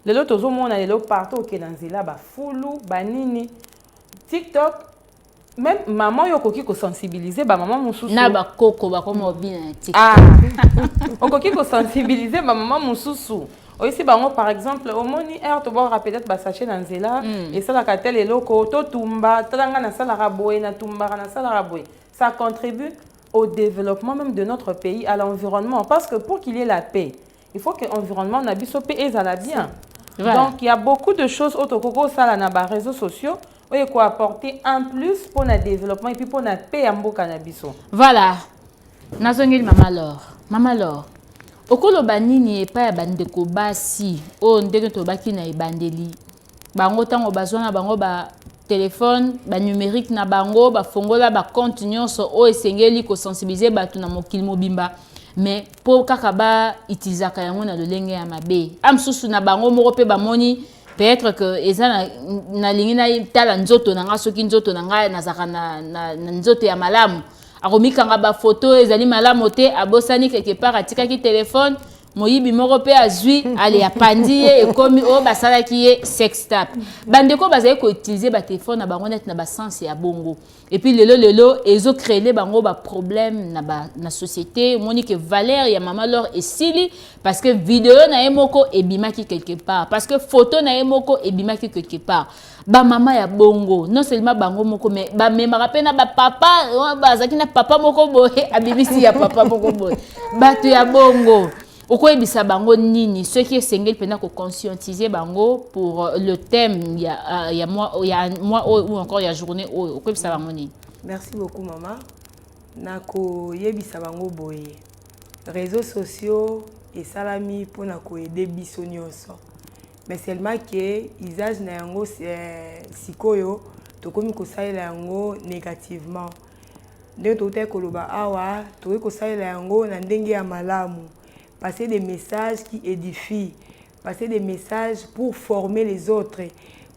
S3: Les autres hommes les autres partout au Kedanzila ba foulou banini TikTok même maman yo koki ko sensibiliser ba maman mususu
S1: na ba koko ba comme bien TikTok
S3: on koki ko sensibiliser ba maman mususu aussi bango par exemple au moni to ba peut-être ba sachet na nzela et ça la katel eloko to tumba talanga na sala raboye na tumba na sala raboye, ça contribue au développement même de notre pays, à l'environnement, parce que pour qu'il y ait la paix il faut que l'environnement na biso paix et ça la bien. Voilà. Donc, il y a beaucoup de choses autour de les réseaux sociaux où il faut apporter un plus pour le développement et puis pour la paix en cannabis.
S1: Voilà. Nazongil Maman Laure. Okolo banini e pa ya bandeko basi o ndenge to baki na ebandeli. Bango tango bazona bango ba téléphone, ba numérique na bango, ba fongola ba compte nyonso o esengeli ko sensibiliser batu na mokili mobimba. Mais pour kakaba itilizaka yango na lolenge ya mabe amsusu na bango moko pe bamoni peut-être que eza na lingi na tala nzoto na nga soki nzoto na nga nazaka na nzoto ya malamu akomikanga ba photo ezali malamu te abosani quelque part atikaki téléphone moyibi moko pe azui ale apandi ye ekomi o basalaki ye sextap bandeko bazali ko utiliser ba téléphone na bango net na ba sens ya bongo et puis lelo ezo créer bango ba problème na société moni que valeur ya Maman Laure esili parce que vidéo na emoko ebimaki quelque part parce que photo na emoko ebimaki quelque part ba mama ya bongo non seulement bango moko mais ba memaka pe na ba papa bazaki na papa moko boye abibisi ya papa moko boye bato ya bongo. Okoyebisa bango nini ceux qui esengeli pena ko conscientiser bango pour le thème il y a mois ou encore il y a journée okoyebisa bango nini.
S2: Merci beaucoup maman. Nako yebisa bango boye réseaux sociaux et salami pour nako aider biso nyonso mais seulement que usage na yango sikoyo tokomi ko salela yango négativement ndenge tote koloba awa tokomi ko salela yango na ndenge ya malamu. Passer des messages qui édifient, passer des messages pour former les autres,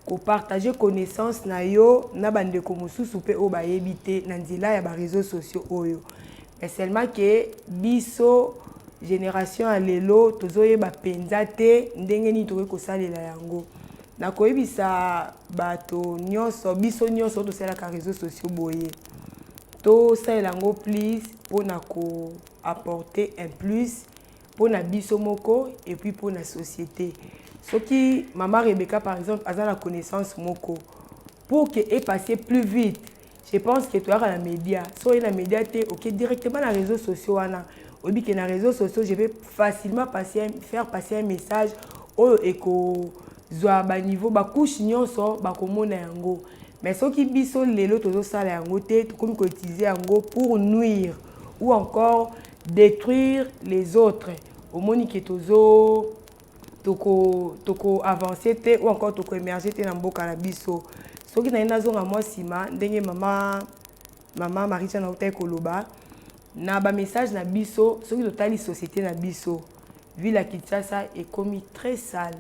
S2: pour partager connaissance na yo na bande ko mususu pe o ba yebite na nzila ya ba réseaux sociaux oyo. Mais seulement que biso génération à lelo tozoye ba penza te ndenge ni tokoki ko salela yango. Na koyebisa bato nyonso biso nyonso to sala ka réseaux sociaux boye. To salela yango please pour na ko apporter un plus pour na biso moko et puis pour la société. Ce qui Maman Rebecca par exemple a la connaissance moko pour que passer plus vite. Je pense que tu as la média. Soit la média, ok, directement dans les réseaux sociaux. Au que dans les réseaux sociaux, je vais facilement faire passer un message au niveau ba couche nyonso ba komona yango. Mais ce qui biso lelo tozo sala yango te, comme utiliser yango pour nuire ou encore détruire les autres. Au moni que tozo toko avancer te ou encore toko émerger te na mboka na biso. Ce qui na nazonga moi sima ndenge mama Marie-Jeanne Autey koloba na ba message na biso, ce qui totali société na biso. Ville à Kinshasa est commis très sale.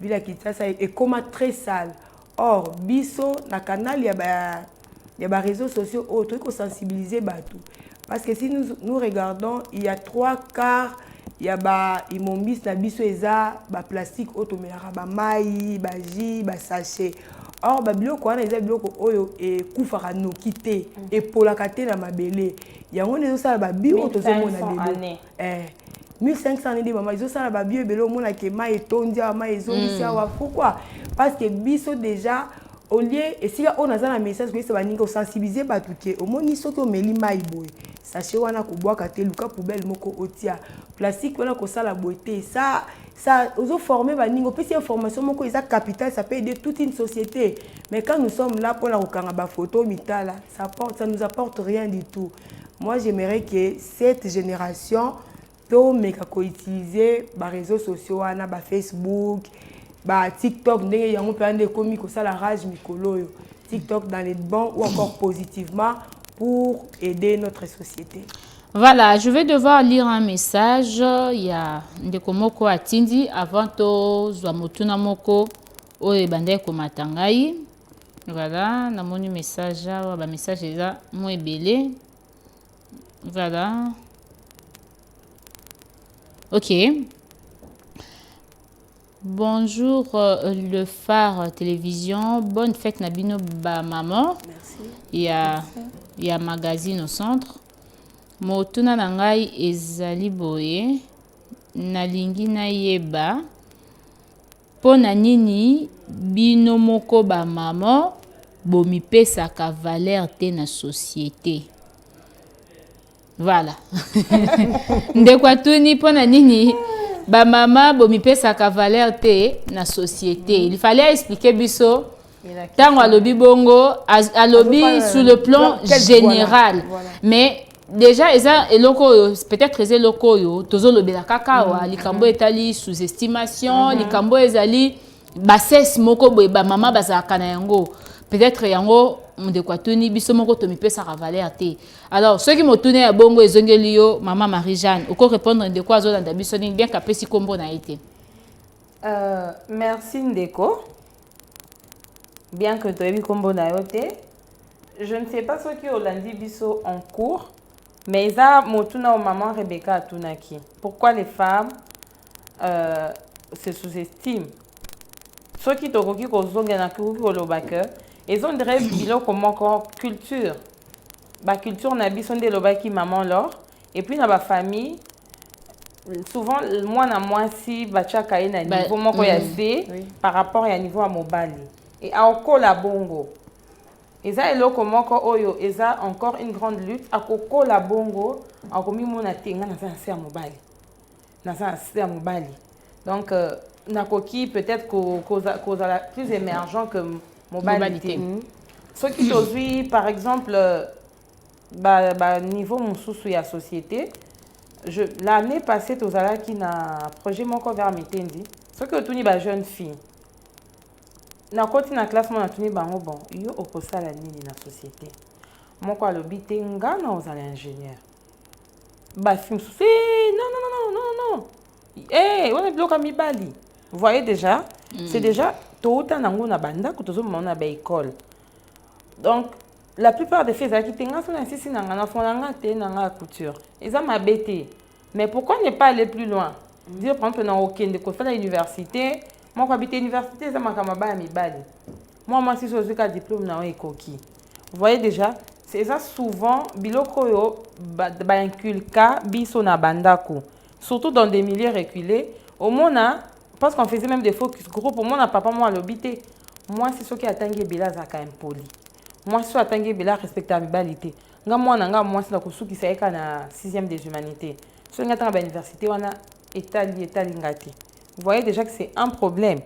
S2: Ville à Kinshasa est comme très sale. Or biso na canal y a ba réseaux sociaux autres qui sensibiliser batou. Parce que si nous regardons, il y a 3/4 il y a ba imombis na biso eza ba plastique automélara ba mai ba ji ba sachet. Or ba biloko wana eza biloko oyo e kufaka noki te e polaka te na mabele. Yango nezo sala ba bio tozomona lelo. 1500 nde maman ils ont ça la bio belo mona ke mai etondia mai ezongisi awa. Pourquoi? Parce que biso déjà au lieu et si on a un message que ça va ningo sensibiliser ba tuke au moni soki o meli mai boy sachet wana ko boaka te luka poubelle moko otia plastique wana ko sala boité ça ozo former ba ningo puis information moko eza capital, ça peut aider toute une société. Mais quand nous sommes là pour la kokanga ba photo mitala ça nous apporte rien du tout. Moi j'aimerais que cette génération mais qu'on utiliser les réseaux sociaux, ba Facebook, ba TikTok, ndenge yango pe ande komi ko sala rage mikolo TikTok dans les bons ou encore positivement pour aider notre société.
S1: Voilà, je vais devoir lire un message. Il y a ndeko moko atindi avant to zwa motuna moko o ebande ko matangai. Voilà, na moni message ba message eza mo ebele. Voilà. Ok. Bonjour le phare télévision. Bonne fête Nabino ba maman.
S2: Merci.
S1: Il y a magazine au centre. Motuna nangai ezali boye. Nalingi na yeba. Pona nini bino moko ba maman bomi pesa ka valeur te na société. Voilà. Ndekwatuni pona nini ba mama bomi pesa ka valeur te na société. Il fallait expliquer biso tango alobi bongo alobi sur le plan général. Voilà. Mais déjà eza eloko peut-être eza eloko yo tozo lobela kaka wa likambo etali sous-estimation, likambo ezali bassesse moko boye ba mama bazaka na yango. Peut-être yango Mdekwatuni biso moko to mi pesa ka valeur te. Alors ceux qui m'otune ya bongo ezongeli yo maman Marie-Jeanne, oko répondre de quoi zo dans biso bien kapesi kombo na été.
S3: Merci Ndeko. Bien que tu aies kombo na yote. Je ne sais pas ce qui Olandi biso en cours, mais ça motuna au maman Rebecca Atunaki. Pourquoi les femmes se sous-estiment? Ceux qui t'ont dit qu'on zonga na kulobaka. Ils ont des biloko comme encore culture. La culture n'a pas de l'obaki maman lor. Et puis dans la famille, souvent moi na moi si bachaka ina niveau moko ya C par rapport à niveau à mobali. Et à oko la bongo. Et ça eloko moko oyo et ça encore une grande lutte à oko la bongo en komi mona tenga na ça à mobali. Na ça à mobali. Donc na koki peut-être cause plus émergent que mobilité. Ce qui aujourd'hui, par exemple, niveau mon sous la société, l'année passée, tu as qui na projet mon vers Mitendi. Ce que tu es jeune fille, na côté na classe mon tu es bon, yo opposé la ligne na société. Mon quoi le bité nga na aux ingénieur. Bah film non. Eh, on est bloqué à mi bali. Vous voyez déjà, c'est déjà tout un angle na banda que tout le monde a école. Donc la plupart des filles qui tenga sont ici na font na couture. Ils ont ma bêté. Mais pourquoi ne pas aller plus loin? Dire par exemple dans aucun de quoi faire l'université, moi quand habiter l'université ça m'a kamaba mi bali. Moi si je suis un diplôme na ekoki. Vous voyez déjà, c'est ça souvent biloko yo ba inculca biso na bandako. Surtout dans des milieux reculés, au moins parce qu'on faisait même des focus group, au moins on n'a pas moi à l'habiter. moi c'est ce qui attendait bela zaka impoli moi si attendait bela respectabilité nga moi c'est la kosuki ça eka na 6e des humanités so nga tanga ba université wana etali ngati vous voyez déjà que c'est un problème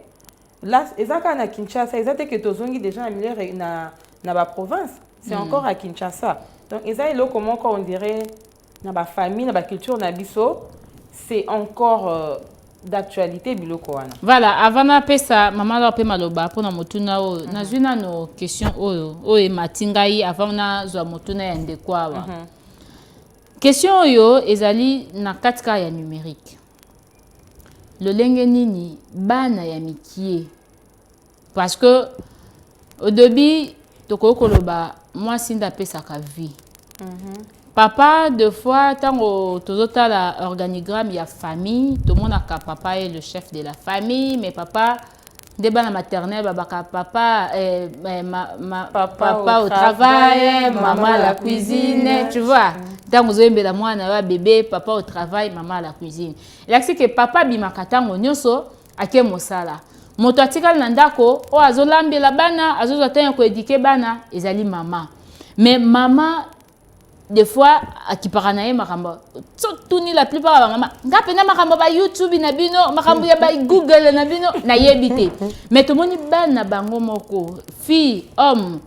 S3: là ezaka na Kinshasa ezate que tozongi déjà na milieu na ba province c'est encore à Kinshasa donc ezali lo comment on dirait na ba famille na ba culture na biso c'est encore d'actualité biloko wana.
S1: Voilà, avant na pesa maman la pe maloba pona motuna o nazuna no question o e matingai avant na zo motuna ya ndekwa wa. Question yo ezali na katika ya numérique. Lolenge nini bana ya mikie parce que au début toko koloba moi sinda pesa ka vie. Papa, deux fois, tant que la organigramme, il y a famille, tout le monde a papa est le chef de la famille, mais papa, débat la maternelle, papa au travail, maman à la cuisine, tu vois. Tant que vous avez la bébé, papa au travail, maman à la cuisine. Et là, c'est que papa bimakatan au nyoso, à qui mosala. Moto atikal nandako, o azolambi la bana, azozaten ko éduquer bana, ezali maman. Mais maman des fois qui paranaye makambo tout ni la plupart ba maman ngapena makambo ba YouTube na bino makambo ya ba Google na bino na yebite mais tout moni bana bango moko fille homme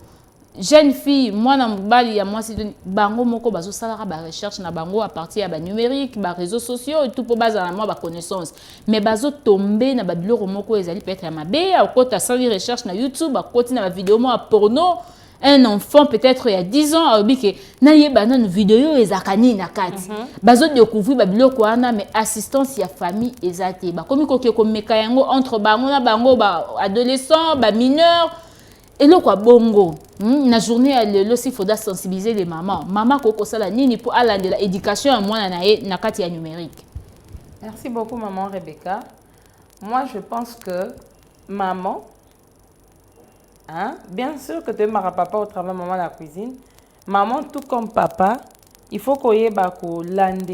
S1: jeune fille mwana mobali ya mwasi bango moko bazo sala ba recherche na bango à partir ya ba numérique ba réseaux sociaux et tout pour baza na ba connaissance mais bazo tomber na ba biloko moko ezali peut-être ya mabe au kota sali recherche na YouTube a koti na ba vidéo mo porno. Un enfant peut-être il y a 10 ans a dit que na yeba na vidéo ezakani na kati bazo découvrir ba biloko wana mais assistance ya famille ezate ba komi ko meka yango entre bango na bango ba adolescents ba mineurs et le quoi bongo na journée le aussi faudra sensibiliser les mamans maman ko sala nini pour aller de la éducation à moi na kati ya numérique.
S3: Merci beaucoup maman Rebecca. Moi je pense que maman hein? Bien sûr que tu es papa au travail, maman à la cuisine. Maman, tout comme papa, il faut qu'on y ait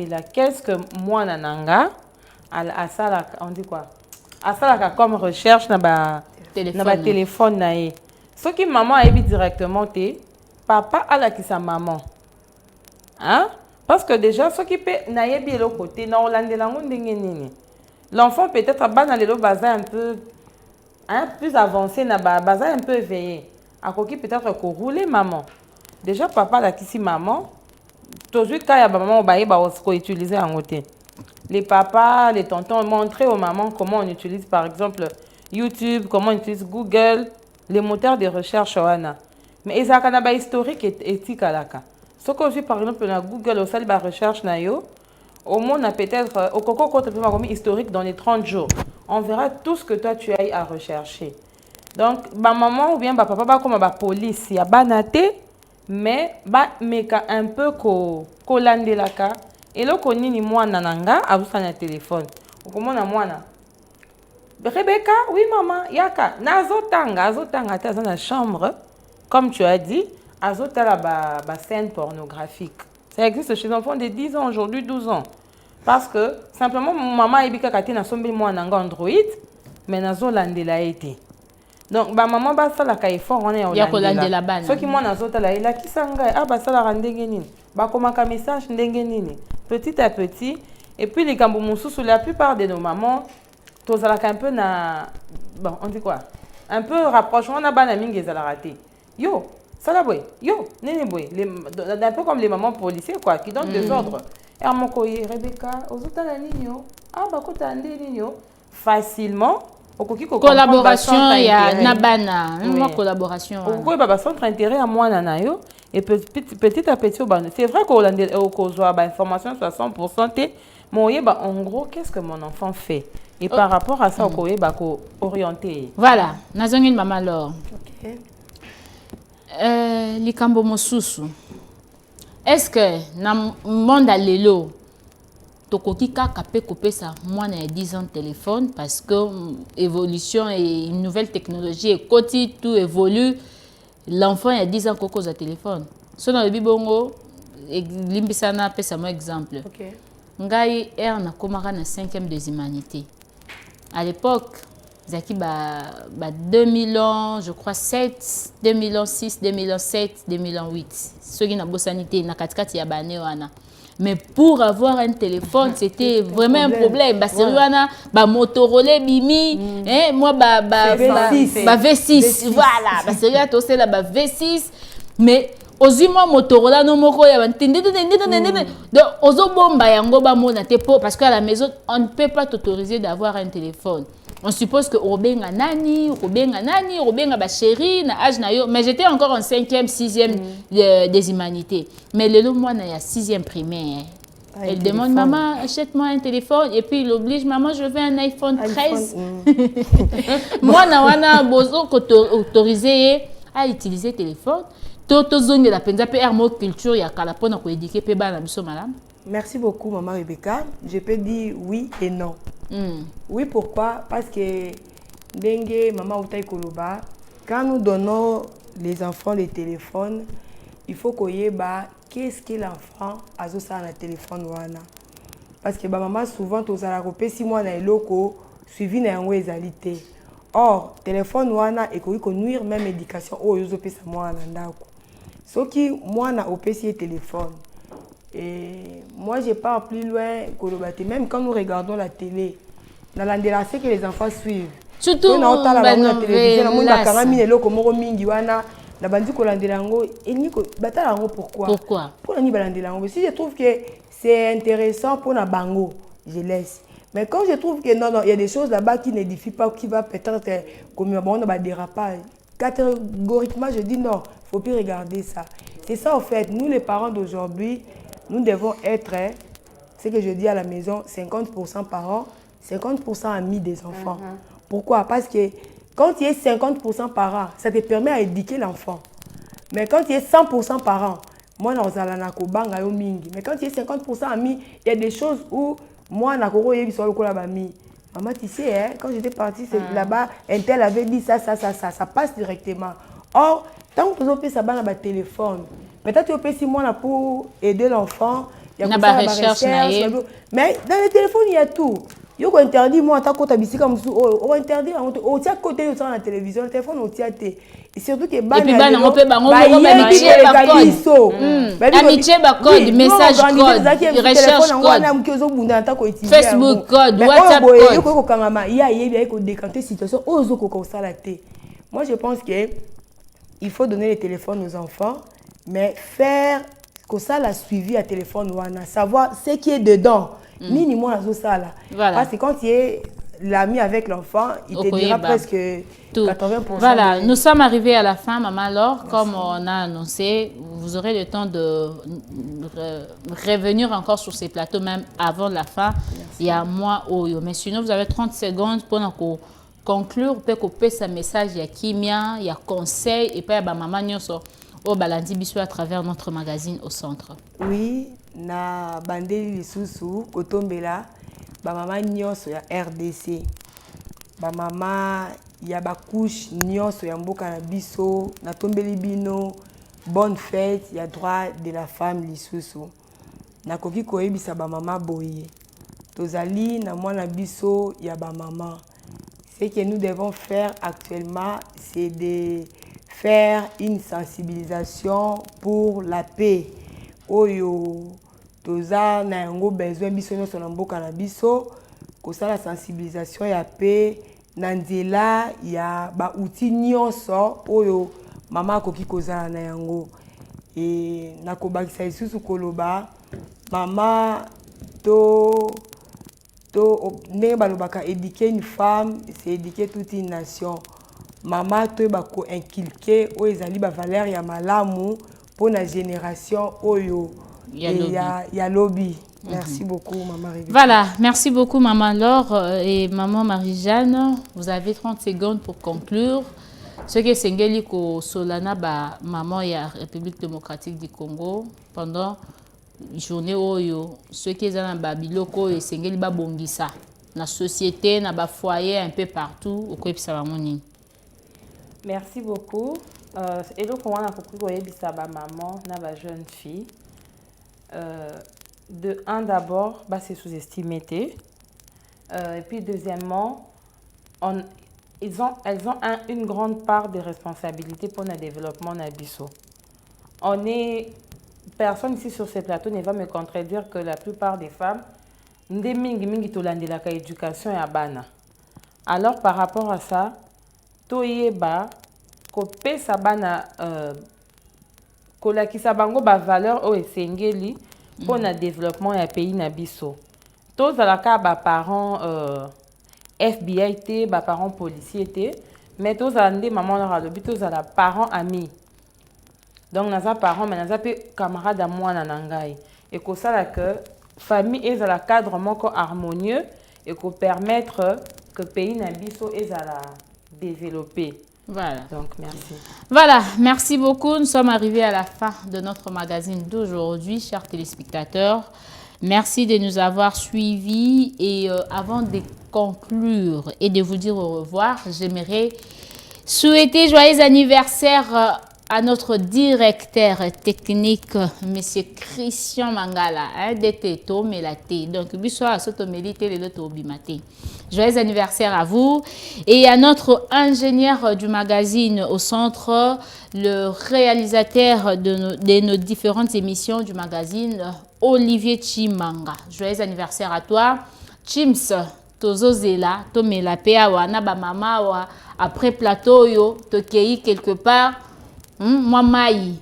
S3: la qu'est-ce que moi nananga à ça on dit quoi? À ça comme recherche na ba téléphone na e. Ce qui maman a ébi directement te papa a la qui sa maman. Hein? Parce que déjà ce qui peut na yebi l'autre côté na Hollande lango ndenge nini. L'enfant peut-être ba na le bazar un plus avancé na baza un peu éveillé à qui peut-être qu'on rouler maman déjà papa là qui si maman toujours quand il y a maman on utiliser en côté les papas les tontons montrer aux mamans comment on utilise par exemple YouTube comment on utilise Google les moteurs de recherche wana mais ils ont un historique et éthique à la cas ce que je par exemple na Google au salle ba recherche na yo au moins on a peut-être au coco quand tu comme historique dans les 30 jours on verra tout ce que toi tu as à rechercher. Donc, ma maman ou bien ma papa, comme ma police, il y a banaté, mais meka un peu ko lande la ka. Et là, qu'on ni moi nananga, à vous un téléphone. Ou comment na moi na. Rebecca, oui maman, yaka. Azotanga, t'as dans la chambre, comme tu as dit, azotala ba scène pornographique. Ça existe chez les enfants de 10 ans aujourd'hui, 12 ans. Parce que simplement maman ebika kati na sombe moi nanga Android mais nazo landela été donc ba maman ba sala ka effort on est au landela
S1: bana
S3: ce qui moi nazo tala ila kisanga ah ba sala ndenge nini ba komaka message ndenge nini petit à petit et puis les kambo mususu la plupart de nos mamans tozala un peu na bon on dit quoi un peu rapprochement na bana mingi ezala raté yo sala boy yo nene boy un peu comme les mamans policiers quoi qui donnent des ordres. Et Rebecca, facilement,
S1: collaboration, il y a Nabana, une collaboration.
S3: Pourquoi il y a centre intérêt à moi, Nanayo, et petit à petit, c'est vrai qu'on a des informations sur 100%, mais en gros, qu'est-ce que mon enfant fait? Et par rapport à ça, on peut orienter.
S1: Voilà, Nazongin Maman alors. Likambo Mosusu. Est-ce que dans le monde à l'élo, tokoki kaka pe kopesa moi na 10 ans de téléphone parce que évolution et une nouvelle technologie et koti tout évolue l'enfant il y a 10 ans koko za téléphone so na bibongo limbisana pesa mo exemple ngai na komaka na 5e des humanités à l'époque Zaki 2000 ans, je crois 7, 2006, 2007, 2008. Ce qui n'a pas sanité, n'a katikati ya bane wana. Mais pour avoir un téléphone, c'était vraiment un problème. Bah, sérieux, bah, Motorola, Bimi, moi, V6, voilà. Bah, sérieux, toi, c'est là, V6. Mais, aussi, moi, Motorola, non, moko, ya, donc, ozo bomba, yango, ba, mona, parce qu'à la maison, on ne peut pas t'autoriser d'avoir un téléphone. On suppose que Robenga nani, ba chéri, na âge na yo. Mais j'étais encore en 5e, 6e des humanités. Mais le moi, il y a 6e primaire. Elle demande, maman, achète-moi un téléphone. Et puis il oblige, maman, je veux un iPhone 13. Moi, na bozo autorisé à utiliser téléphone. Toto zone de la penza pe hermo culture ya kala pona ko éduquer pe ba na biso madame.
S2: Merci beaucoup, maman Rebecca. Je peux dire oui et non. Oui, pourquoi? Parce que Dengue, maman Outaï Koloba, quand nous donnons les enfants les téléphones, il faut qu'on y ait qu'est-ce que l'enfant a sur le téléphone. Parce que maman, souvent, tu as repéré si moi, je suis suivi dans une réalité. Or, le téléphone, il faut nuire même l'éducation. Oh, je suis moi, ce qui, moi, je téléphone. Et moi, je pars plus loin que même quand nous regardons la télé, dans l'endelassé que les enfants suivent.
S1: Surtout
S2: dans la télévision, pourquoi? Si je trouve que c'est intéressant pour la bango, je laisse. Mais quand je trouve que non, il y a des choses là-bas qui n'édifient pas, qui va peut-être comme un dérapage. Catégoriquement, je dis non, il ne faut plus regarder ça. C'est ça, en fait, nous les parents d'aujourd'hui, nous devons être, ce que je dis à la maison, 50% parents, 50% amis des enfants. Pourquoi? Parce que quand tu es 50% parents, ça te permet à éduquer l'enfant. Mais quand tu es 100% parents, moi, mais quand tu es 50% amis, il y a des choses où moi, maman, tu sais, hein, quand j'étais partie là-bas, un tel avait dit ça passe directement. Or, tant que tu as ça dans le téléphone, peut-être tu peux si moi pour aider l'enfant, il y a
S1: la recherche.
S2: Mais dans le téléphone, il y a tout. Il y a interdit, moi, tant que tu as dit comme ça, on interdit, on tient côté de la télévision, le téléphone, on tient. Et surtout que
S1: et puis, on peut amitié, code, message code, Facebook code, WhatsApp
S2: code. Moi, je pense qu'il faut donner les téléphones aux enfants, mais faire que ça la suivi à téléphone, savoir ce qui est dedans. Ni moi, voilà. Parce que quand tu es l'ami avec l'enfant, il te dira presque tout. 80%.
S1: Voilà, nous sommes arrivés à la fin, maman Laure. Comme on a annoncé, vous aurez le temps de revenir encore sur ces plateaux, même avant la fin. Merci. Il y a moi, Oyo. Mais sinon, vous avez 30 secondes pour conclure, pour couper ce message. Il y a Kimia, il y a conseil, et puis il y a maman Nyoso au Balandi Bissou à travers notre magazine au centre.
S2: Oui, na bandeli lisusu kotombela ba mama nyonso ya RDC. Ba mama ya ba couche nyonso ya mboka na biso na tombeli bino. Bonne fête, ya droit de la femme lisusu. Na koki koyebisa ba mama boye. Tozali na mwana biso ya ba mama. Ce que nous devons faire actuellement, c'est de faire une sensibilisation pour la paix. Oyo toza na yango besoin biso nyonso na mboka na biso kosala sensibilisation ya paix na nzela ya ba outil nyonso oyo mama akoki kozala na yango e na kobakisa lisusu koloba mama ndenge balobaka éduquer une femme c'est éduquer toute une nation. Mama toyeba ko inculquer oyo ezali ba valeur ya malamu pour la génération oyo ya lobby. Merci beaucoup, Maman Rebecca.
S1: Voilà, merci beaucoup, Maman Laure et Maman Marie-Jeanne. Vous avez 30 secondes pour conclure. Ce que Sengeli ko Solana, Maman ya République démocratique du Congo, pendant journée oyo, ce qui est dans Babiloko et Sengeli ba bongisa, na société, na ba foyer un peu partout, au Kwepsa Mamoni.
S3: Merci beaucoup. Et donc, on a compris que maman, na jeune fille. De un d'abord, c'est sous-estimé. Et puis deuxièmement, elles ont une grande part de responsabilité pour le développement d'Abisso. Personne ici sur ce plateau ne va me contredire que la plupart des femmes, nde mingi tolandelaka éducation ya bana. Alors par rapport à ça, toyeba kopesa bana kolakisa bango ba valeur o esengeli pour le développement ya pays na biso. Tous alaka ba parents FBI te, ba parents policiers mais tous alande maman leur alobi tous ala parents amis. Donc naza parents mais naza pe camarade à moi nanangai. Et que ça que famille est à la cadre moko harmonieux et qu'on permettre que le pays nabiso est à la développer.
S1: Voilà.
S3: Donc merci.
S1: Voilà, merci beaucoup. Nous sommes arrivés à la fin de notre magazine d'aujourd'hui, chers téléspectateurs. Merci de nous avoir suivis et avant de conclure et de vous dire au revoir, j'aimerais souhaiter joyeux anniversaire à notre directeur technique, M. Christian Mangala, d'Eteto Melate. Donc, bonsoir, joyeux anniversaire à vous. Et à notre ingénieur du magazine au centre, le réalisateur de nos différentes émissions du magazine, Olivier Chimanga. Joyeux anniversaire à toi. Chims, Tozozela, Tomelape, Awana, Bamama, après plateau, yo, Tokei quelque part. Moi, Maï,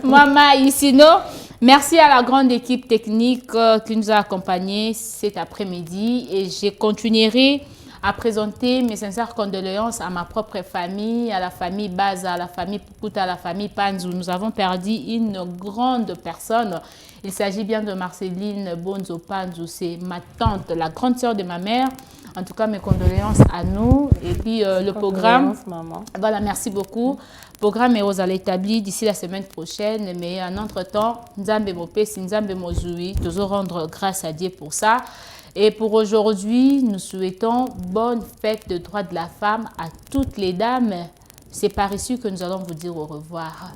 S1: moi, Maï, sinon, merci à la grande équipe technique qui nous a accompagnés cet après-midi et je continuerai à présenter mes sincères condoléances à ma propre famille, à la famille Baza, à la famille Pukuta, à la famille Panzou. Nous avons perdu une grande personne. Il s'agit bien de Marceline Bonzo Panzou, c'est ma tante, la grande sœur de ma mère. En tout cas, mes condoléances à nous. Et puis, le programme...
S3: Maman.
S1: Voilà, merci beaucoup. Le programme est aux établi d'ici la semaine prochaine. Mais en entre-temps, Nzambe Mopesi, Nzambe Mozoui, toujours rendre grâce à Dieu pour ça. Et pour aujourd'hui, nous souhaitons bonne fête de droits de la femme à toutes les dames. C'est par ici que nous allons vous dire au revoir.